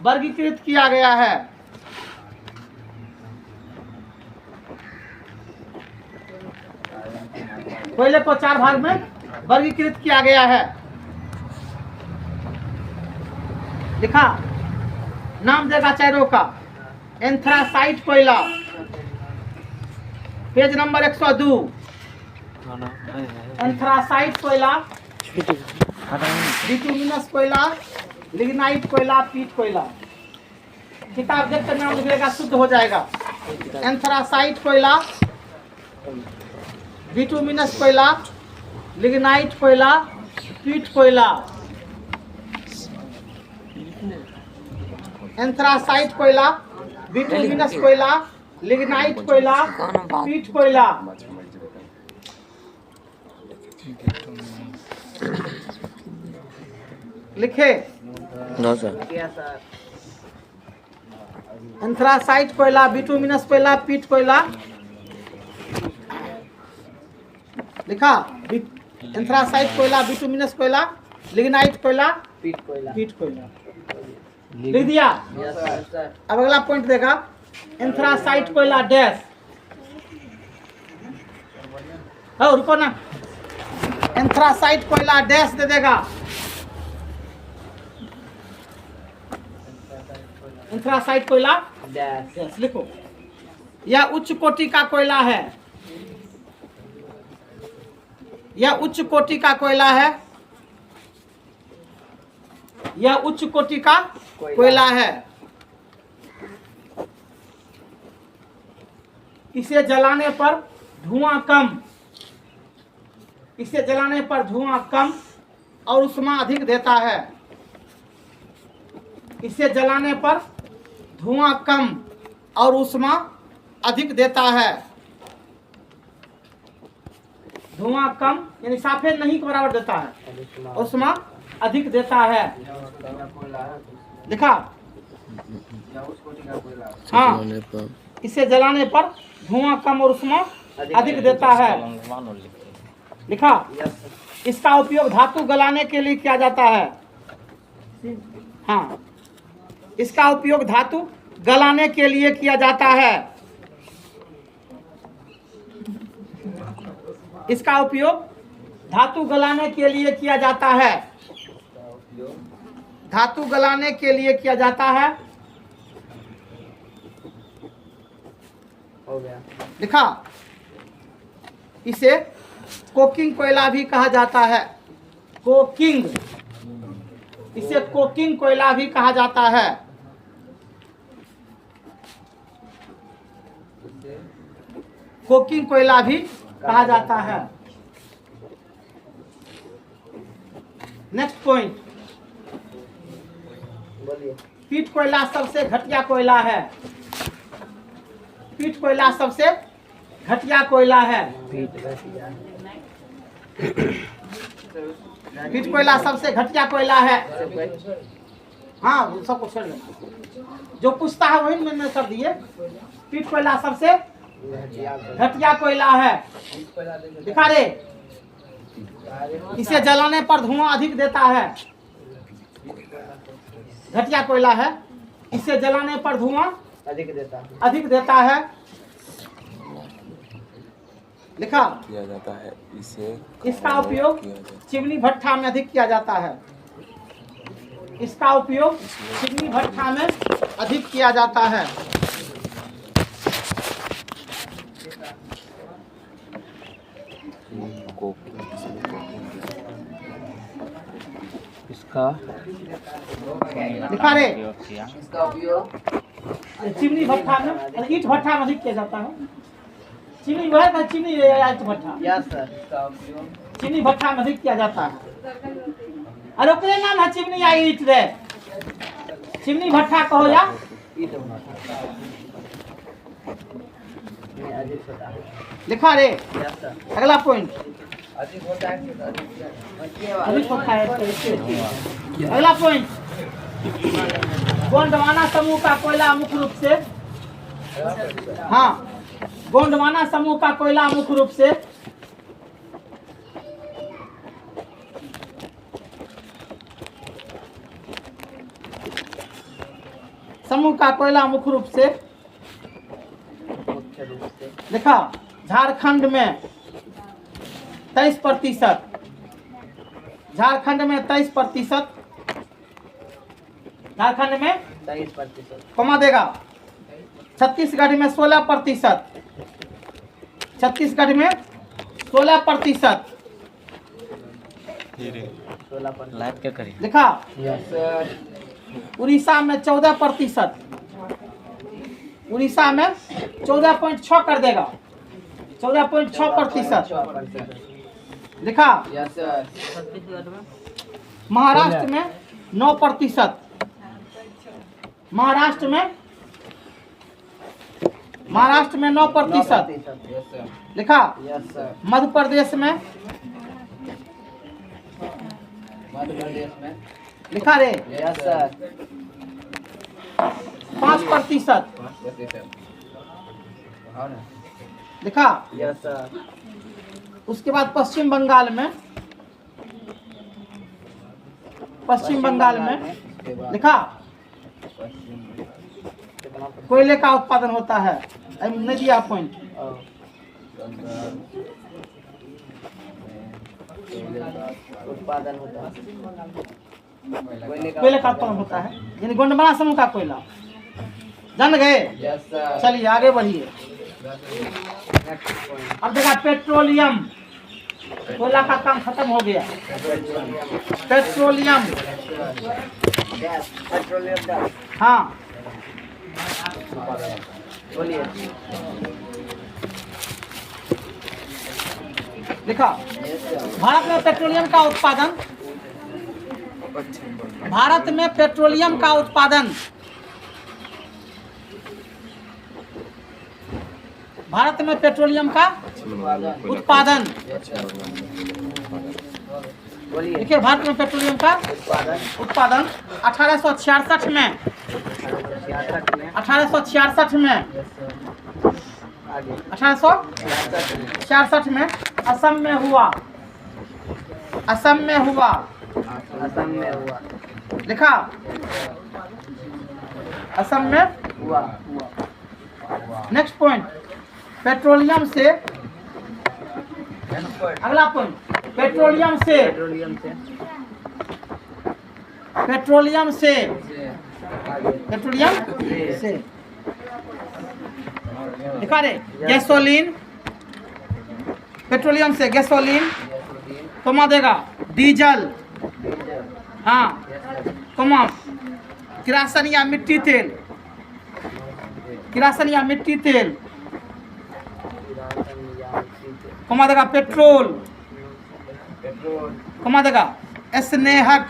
वर्गीकृत किया गया है। कोयले को 4 भाग में वर्गीकृत किया गया है। लिखा? नाम देगा चारों का। एंथ्रासाइट कोयला, पेज नंबर 102। एंथ्रासाइट कोयला, बिटुमिनस कोयला, लिग्नाइट कोयला, पीट कोयला। किताब देख कर नाम लिखिएगा, शुद्ध हो जाएगा। एंथ्रासाइट कोयला, बिटुमिनस कोयला, लिग्नाइट कोयला, पीट कोयला। एंथ्रासाइट कोयला, बिटुमिनस कोयला, लिग्नाइट कोयला, पीट कोयला। लिखे एंथ्रासाइट कोयला, बिटुमिनस कोयला, पीट कोयला। लिखा एंथ्रासाइट कोयला, बिटुमिनस कोयला, लिग्नाइट कोयला, पीट कोयला। पीट कोयला। लिख दिया। Yes sir. अब अगला पॉइंट देगा, एंथ्रासाइट कोयला डैश। हो रुको ना, एंथ्रासाइट कोयला डैश दे देगा। एंथ्रासाइट कोयला डैश। डैश लिखो। यह उच्च कोटि का कोयला है, यह उच्च कोटि का कोयला है, यह उच्च कोटि का कोयला है। इसे जलाने पर धुआं कम, इसे जलाने पर धुआं कम और ऊष्मा अधिक देता है। इसे जलाने पर धुआं कम और ऊष्मा अधिक देता है। धुआं कम यानी साफे नहीं के बराबर देता है, ऊष्मा अधिक देता है। लिखा हाँ, इसे जलाने पर धुआं कम और ऊष्मा अधिक देता है। लिखा इसका उपयोग धातु गलाने के लिए किया जाता है। हाँ, इसका उपयोग धातु गलाने के लिए किया जाता है। इसका उपयोग धातु गलाने के लिए किया जाता है। धातु गलाने के लिए किया जाता है। हो गया। लिखा इसे कोकिंग कोयला भी कहा जाता है। कोकिंग, इसे कोकिंग कोयला भी कहा जाता है। कोकिंग कोयला भी कहा जाता है। नेक्स्ट पॉइंट, बोलिए। पीट कोयला सबसे घटिया कोयला है। पीट कोयला सबसे घटिया कोयला है। पीट कोयला सबसे घटिया कोयला है। हाँ, वो सबको छोड़ देना, जो पूछता है वही मैंने कर दिए। पीट कोयला सबसे घटिया कोयला है। दिखा रे, इसे जलाने पर धुआं अधिक देता है। घटिया कोयला है, इसे जलाने पर धुआं अधिक देता है। लिखा किया जाता है। इसे इसका उपयोग चिमनी भट्ठा में अधिक किया जाता है। इसका उपयोग चिमनी भट्ठा में अधिक किया जाता है। इसका दिखा रे, इसका उपयोग चिमनी भट्ठा में, ईंट भट्ठा में अधिक किया जाता है। चिमनी वह था, चिमनी ईंट भट्ठा। Yes sir. इसका उपयोग चिमनी भट्ठा में अधिक किया जाता है। अरे ओकरे नाम है चिमनी या ईंट रे, चिमनी भट्ठा कहो या ईंट अधिक होता है। लिखा रे। Yes sir. अगला पॉइंट, अधिक होता है कि अधिक होता है। अगला पॉइंट, गोंडवाना समूह का कोयला मुख्य रूप से, हाँ, गोंडवाना समूह का कोयला मुख्य रूप से समूह का कोयला मुख्य रूप से देखा झारखंड में 23%, झारखंड में 23%, झारखंड में 23%, कमा देगा। छत्तीसगढ़ में 16%, छत्तीसगढ़ में 16%। लाइट क्या करी लिखा। Yes sir. उड़ीसा में 14%। उड़ीसा में 14.6 कर देगा, 14.6%। लिखा। Yes sir. महाराष्ट्र में 9%। महाराष्ट्र में 9%। Yes sir. लिखा। Yes sir. मध्य प्रदेश में मध्य प्रदेश में लिखा रे यस सर 5%। और लिखा। Yes sir. उसके बाद पश्चिम बंगाल में लिखा कोयले का उत्पादन होता है। नहीं दिया पॉइंट। उत्पादन होता है कोयले का उत्पादन होता है, यानी गोंडवाना समूह का कोयला। जान गए। Yes sir. चलिए आगे बढ़िए। अब देखा पेट्रोलियम, कोयला का काम खत्म हो गया। पेट्रोलियम, गैस पेट्रोलियम गैस हाँ बोलिए। लिखा। Yes sir. भारत में पेट्रोलियम का उत्पादन, भारत में पेट्रोलियम का उत्पादन, भारत में पेट्रोलियम का उत्पादन। बोलिए। देखिए भारत में पेट्रोलियम का उत्पादन 1866 में 1866 में आगे 1866 में असम में हुआ। असम में हुआ। असम में हुआ। लिखा। असम में हुआ। नेक्स्ट पॉइंट पेट्रोलियम से, अगला पॉइंट पेट्रोलियम से, पेट्रोलियम से पेट्रोलियम से, आगे पेट्रोलियम से दिखा रहे गैसोलीन, पेट्रोलियम से गैसोलीन कमा देगा, डीजल, हाँ कमा, किरासन या मिट्टी तेल, किरासन या मिट्टी तेल कमा देगा, पेट्रोल पेट्रोल कमा देगा, स्नेहक,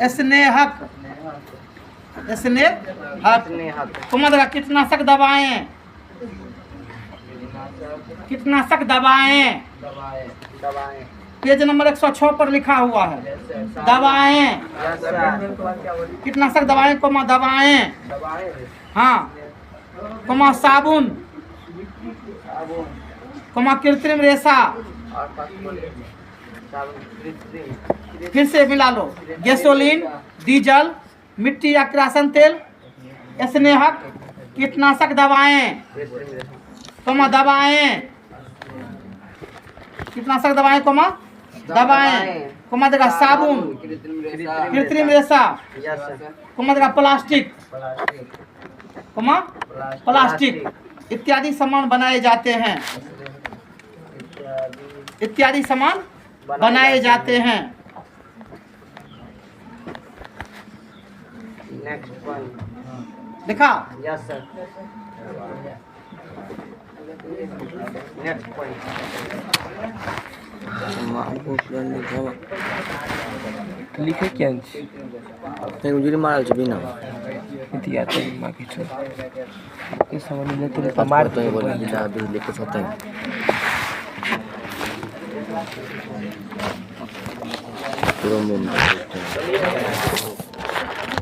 स्नेहक, स्नेहक कमा देगा, कीटनाशक दवाएं, कीटनाशक दवाएं, दवाएं पेज नंबर 106 पर लिखा हुआ है। दवाएं, कीटनाशक दवाएं कमा दवाएं, हाँ कमा साबुन, कमा कृत्रिम रेशा, फिर से मिला लो, गैसोलीन, डीजल, मिट्टी या किरासन तेल, स्नेहक, कीटनाशक दवाएं, कमा दवाएं, कीटनाशक दवाएं कमा दवाएं, कमा देगा साबुन, कृत्रिम रेशा, कमा देगा प्लास्टिक, कमा प्लास्टिक इत्यादि सामान बनाए जाते हैं, इत्यादि सामान बनाए जाते हैं। नेक्स्ट पॉइंट देखा। Yes sir. नेक्स्ट पॉइंट लिखे क्या उजरी मारल छ बिना इतिया त बाकी छ के समझ में तो मार तो बोल बिना भी लिखे छते पूरा मुंड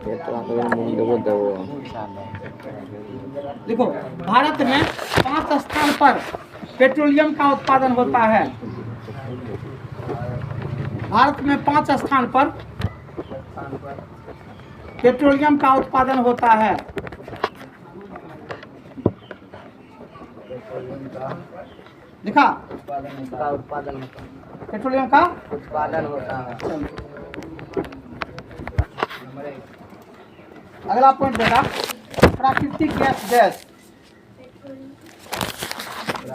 ये तो मुंड को दो। देखो भारत में 5 स्थान पर पेट्रोलियम का उत्पादन होता है। भारत में 5 स्थान पर पेट्रोलियम का उत्पादन होता है। देखा उत्पादन पेट्रोलियम का उत्पादन होता है। अगला पॉइंट बेटा प्राकृतिक गैस, गैस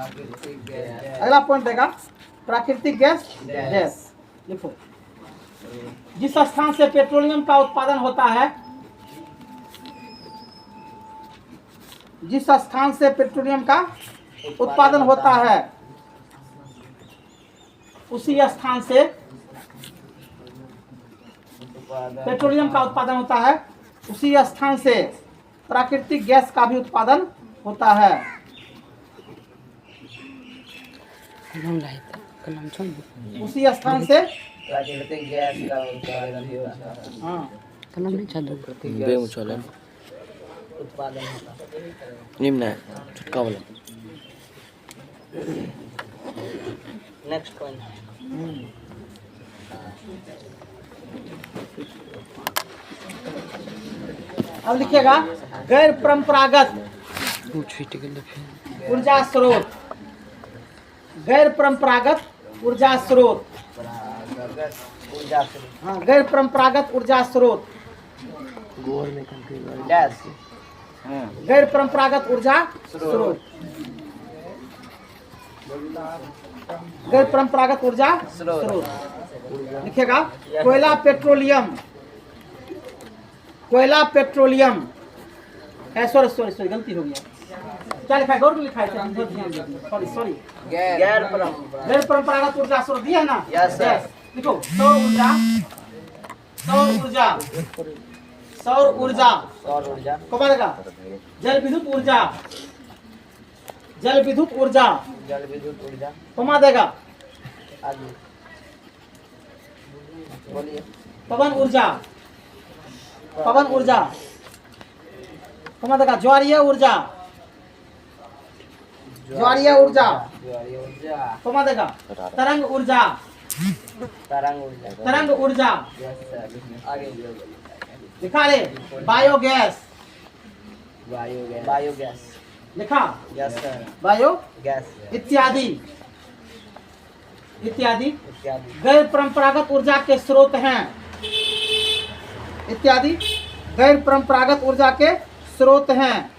अगला पॉइंट देगा प्राकृतिक गैस गैस लिखो। जिस स्थान से पेट्रोलियम का उत्पादन होता है, जिस स्थान से पेट्रोलियम का उत्पादन होता है, उसी स्थान से पेट्रोलियम का उत्पादन होता है, उसी स्थान से प्राकृतिक गैस का भी उत्पादन होता है। उसी स्थान से प्राकृतिक गैस का उत्पादन होता है। हाँ बेमुचलन उत्पादन होता है। निम्न है छुटका वाला। नेक्स्ट पॉइंट अब लिखिएगा गैर परंपरागत ऊर्जा स्रोत। गैर परंपरागत ऊर्जा स्रोत। हाँ, गैर परंपरागत ऊर्जा स्रोत। गैस गैर परंपरागत ऊर्जा स्रोत। गैर परंपरागत ऊर्जा स्रोत लिखेगा कोयला पेट्रोलियम। कोयला पेट्रोलियम सॉरी गलती हो गया। क्या लिखा है? गौर में लिखा है। सॉरी गैर गैर परंपरागत ऊर्जा स्रोत दिया है ना? Yes, sir. देखो सौर ऊर्जा, सौर ऊर्जा, सौर ऊर्जा सौर ऊर्जा को बनेगा जल विद्युत ऊर्जा, जल विद्युत ऊर्जा जल विद्युत ऊर्जा कमा देगा। आगे बोलिए। पवन ऊर्जा, पवन ऊर्जा कमा देगा। ज्वारीय ऊर्जा, ज्वारीय ऊर्जा ज्वारीय ऊर्जा कमा देगा। तरंग ऊर्जा, तरंग ऊर्जा तरंग ऊर्जा यस सर। आगे लिखा ले। बायोगैस बायोगैस बायोगैस लिखा यस सर। बायो गैस इत्यादि इत्यादि इत्यादि गैर परंपरागत ऊर्जा के स्रोत हैं। इत्यादि गैर परंपरागत ऊर्जा के स्रोत हैं।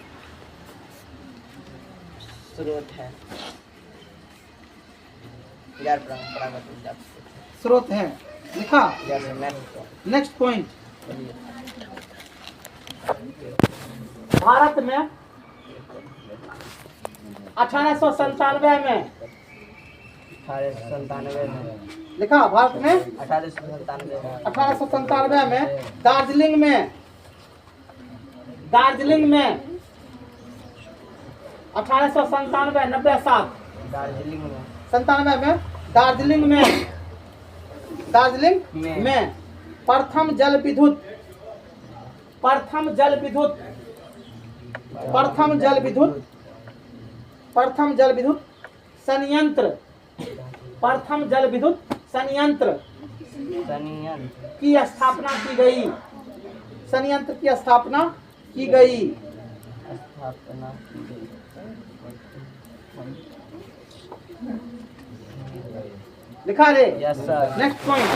स्रोत है। गैर परंपरागत ऊर्जा स्रोत हैं लिखा। यस नेक्स्ट पॉइंट भारत में 1897 में 1897 में लिखा। भारत में 1897 में दार्जिलिंग में 1897 97 दार्जिलिंग में 97 में दार्जिलिंग में प्रथम जल विद्युत संयंत्र की स्थापना की गई। संयंत्र की स्थापना की गई। लिखा रे। Yes sir. नेक्स्ट पॉइंट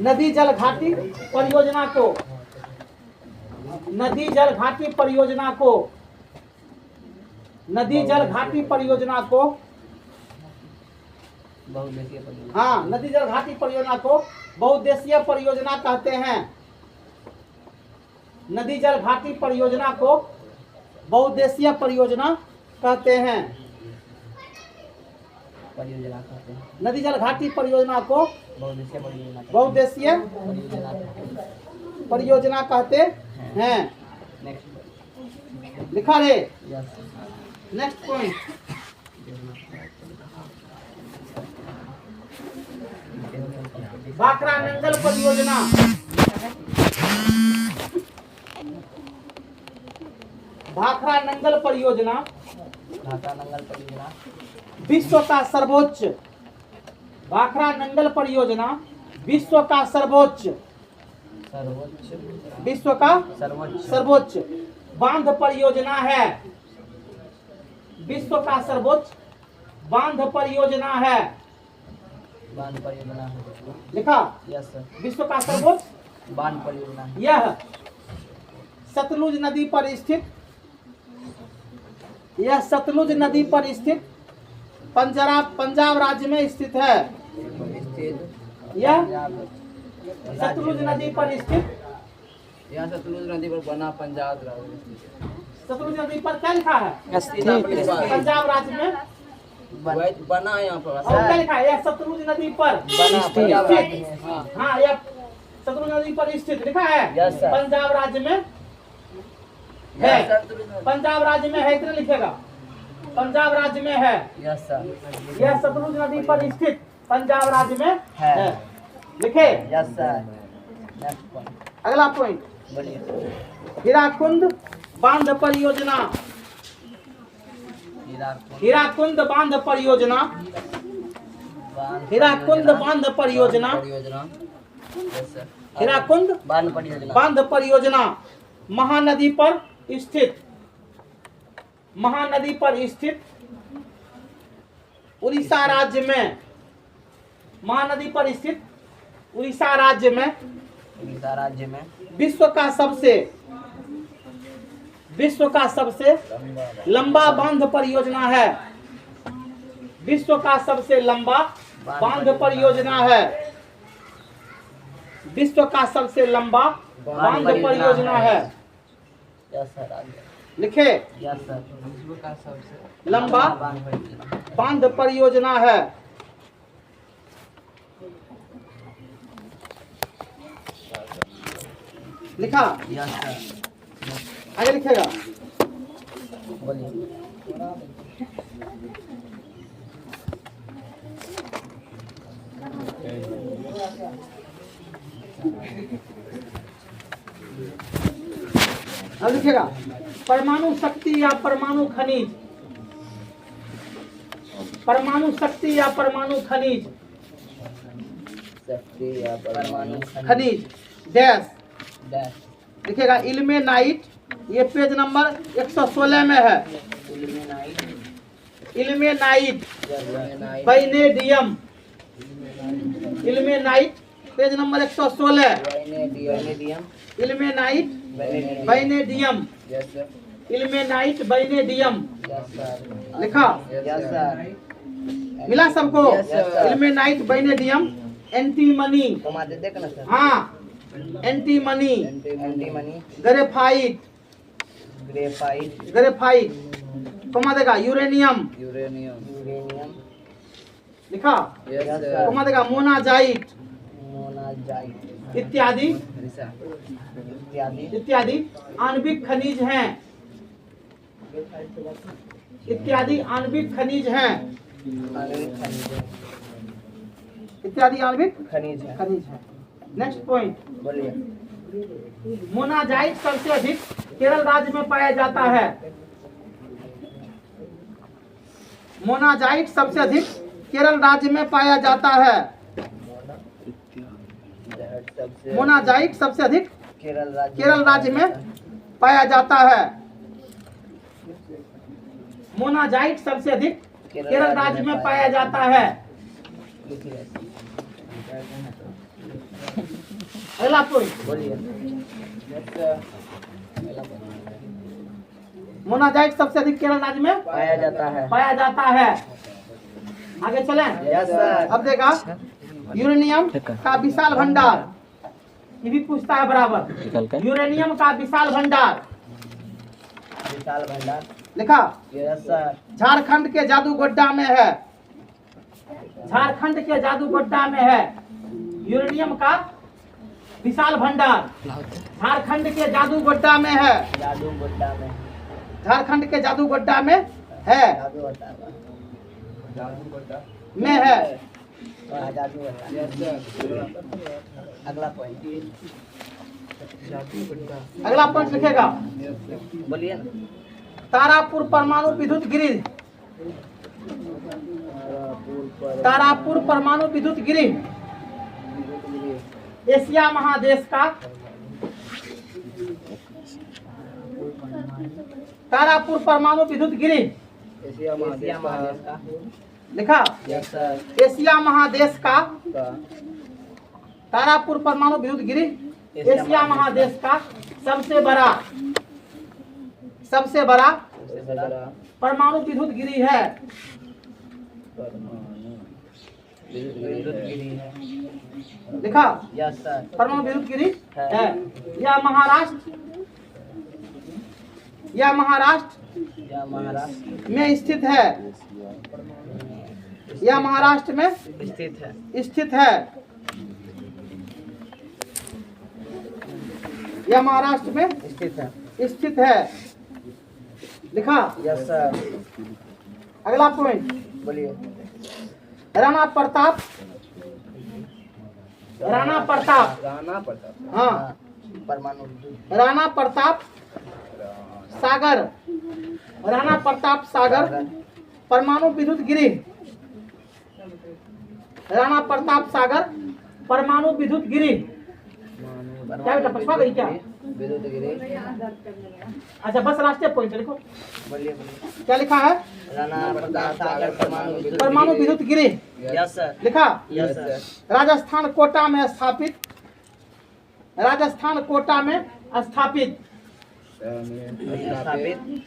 नदी जल घाटी परियोजना को बहुउद्देशीय परियोजना हाँ, नदी जल घाटी परियोजना को बहुउद्देशीय परियोजना कहते हैं। नदी जल घाटी परियोजना को बहुउद्देशीय परियोजना कहते हैं। परियोजना कहते हैं। नदी जल घाटी परियोजना को बहुउद्देशीय परियोजना बहुउद्देशीय परियोजना कहते हैं। नेक्स्ट लिखा रे। Yes next point Bhakra Nangal परियोजना। भाखरा नंगल परियोजना भाखरा नंगल परियोजना विश्व का सर्वोच्च। भाखरा नंगल परियोजना विश्व का सर्वोच्च सर्वोच्च बांध परियोजना है। विश्व का सर्वोच्च बांध परियोजना है। बांध परियोजना है। लिखा। Yes sir. विश्व का सर्वोच्च बांध परियोजना है। यह सतलुज नदी पर स्थित, यह सतलुज नदी पर स्थित पंजाब राज्य में स्थित है। यह सतलुज नदी पर स्थित, यहाँ सतलुज नदी पर बना पंजाब राज्य। सतलुज नदी पर क्या लिखा है? पंजाब राज्य में बना यहाँ पर और क्या लिखा है? यह सतलुज नदी पर स्थित। हाँ, यह सतलुज नदी पर स्थित लिखा है। पंजाब राज्य में है। पंजाब राज्य में है, इतना लिखेगा। पंजाब राज्य में है। यह सतलुज नदी पर स्थित पंजाब राज्य में है। लिखे। अगला पॉइंट, हीराकुंड बांध परियोजना। हीराकुंड बांध परियोजना, हीराकुंड बांध परियोजना, हीराकुंड बांध परियोजना महानदी पर स्थित, महानदी पर स्थित उड़ीसा राज्य में, महानदी पर स्थित उड़ीसा राज्य में विश्व का सबसे लंबा बांध परियोजना है। विश्व का सबसे लंबा बांध परियोजना है। विश्व का सबसे लंबा बांध परियोजना है। लिखे। विश्व का सबसे लंबा बांध परियोजना है। लिखा। आगे लिखेगा। अब लिखेगा परमाणु शक्ति या परमाणु खनिज, परमाणु शक्ति या परमाणु खनिज, खनिज डैश लिखेगा इल्मेनाइट। ये पेज नंबर 116 में है। Ilmenite vanadium, ilmenite page number 116। Ilmenite vanadium, ilmenite vanadium लिखा। मिला सबको? इल्मेनाइट वैनेडियम एंटीमनी, हाँ एंटीमनी, ग्रेफाइट, ग्रेफाइट कमा देगा यूरेनियम, लिखा। कमा देगा मोनाजाइट इत्यादि इत्यादि आणविक खनिज हैं, इत्यादि आणविक खनिज हैं, इत्यादि आणविक खनिज हैं। नेक्स्ट पॉइंट, मोनाजाइट सबसे अधिक केरल राज्य में पाया जाता है। मोनाजाइट सबसे अधिक केरल राज्य में पाया जाता है। मोनाजाइट सबसे अधिक केरल राज्य में पाया जाता है। मोनाजाइट सबसे अधिक केरल राज्य में पाया जाता है। अगला पॉइंट, मोनाजाइट सबसे अधिक केरल राज्य में पाया जाता है। आगे चलें। अब देखा यूरेनियम का विशाल भंडार, ये भी पूछता है बराबर। यूरेनियम का विशाल भंडार लिखा। झारखंड के जादूगोड्डा में है। झारखंड के जादूगोड्डा में है यूरेनियम का विशाल भंडार। झारखंड के जादूगोड्डा में है। झारखंड के जादूगोड्डा में है। में है। अगला पॉइंट लिखेगा। बोलिए। तारापुर परमाणु विद्युत गृह, तारापुर परमाणु विद्युत गृह एशिया महादेश का, तारापुर परमाणु विद्युत गृह एशिया महादेश का लिखा। एशिया महादेश का तारापुर परमाणु विद्युत गृह एशिया महादेश का सबसे बड़ा परमाणु विद्युत गिरी है। लिखा यस सर। परमाणु विद्युत गिरी है। यह महाराष्ट्र में स्थित है। यह महाराष्ट्र में स्थित है। यह महाराष्ट्र में स्थित है। लिखा यस सर। अगला पॉइंट बोलिए। राणा प्रताप हाँ परमाणु राणा प्रताप सागर परमाणु विद्युत गिरी। राणा प्रताप सागर परमाणु विद्युत गिरी। क्या बेटा पछवा गई क्या? विद्युत गिरी। अच्छा बस राष्ट्रीय पॉइंट लिखो। बोलिए। क्या लिखा है? राणा प्रताप सागर परमाणु विद्युत गिरी। Yes sir. लिखा यस सर। राजस्थान कोटा में स्थापित।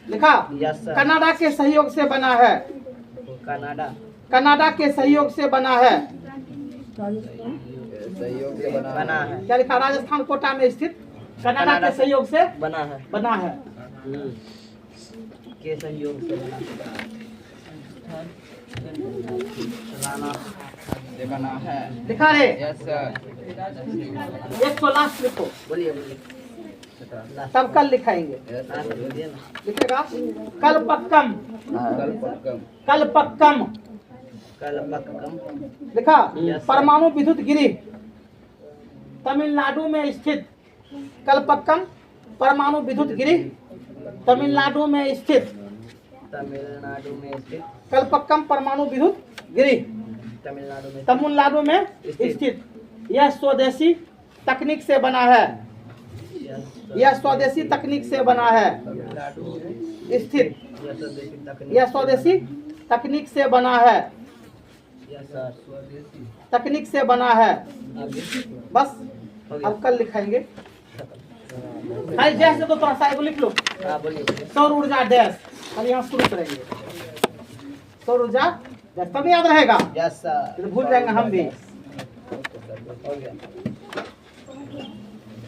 लिखा यस सर। कनाडा के सहयोग से बना है। कनाडा के सहयोग से बना है। बना है। क्या लिखा? राजस्थान कोटा में स्थित कनाडा के सहयोग से बना है। के सहयोग से बना है। लिखा है। Yes sir. 100 लास्ट लिखो। बोलिए। तब कल लिखाएंगे। लिखेगा कलपक्कम। लिखा परमाणु विद्युत गिरी तमिलनाडु में स्थित। कलपक्कम परमाणु विद्युत गिरी तमिलनाडु में स्थित। कलपक्कम परमाणु विद्युत गिरी तमिलनाडु में स्थित। यह स्वदेशी तकनीक से बना है। यह स्वदेशी तकनीक से बना है। स्थित। यह स्वदेशी तकनीक से बना है। तकनीक से बना है। बस अब कल लिखाएंगे। खाली डैश से तो थोड़ा सा लिख लो। सौर ऊर्जा डैश खाली यहाँ शुरू करेंगे। सौर ऊर्जा डैश तब याद रहेगा। Yes sir. भूल जाएंगे हम भी। हो गया।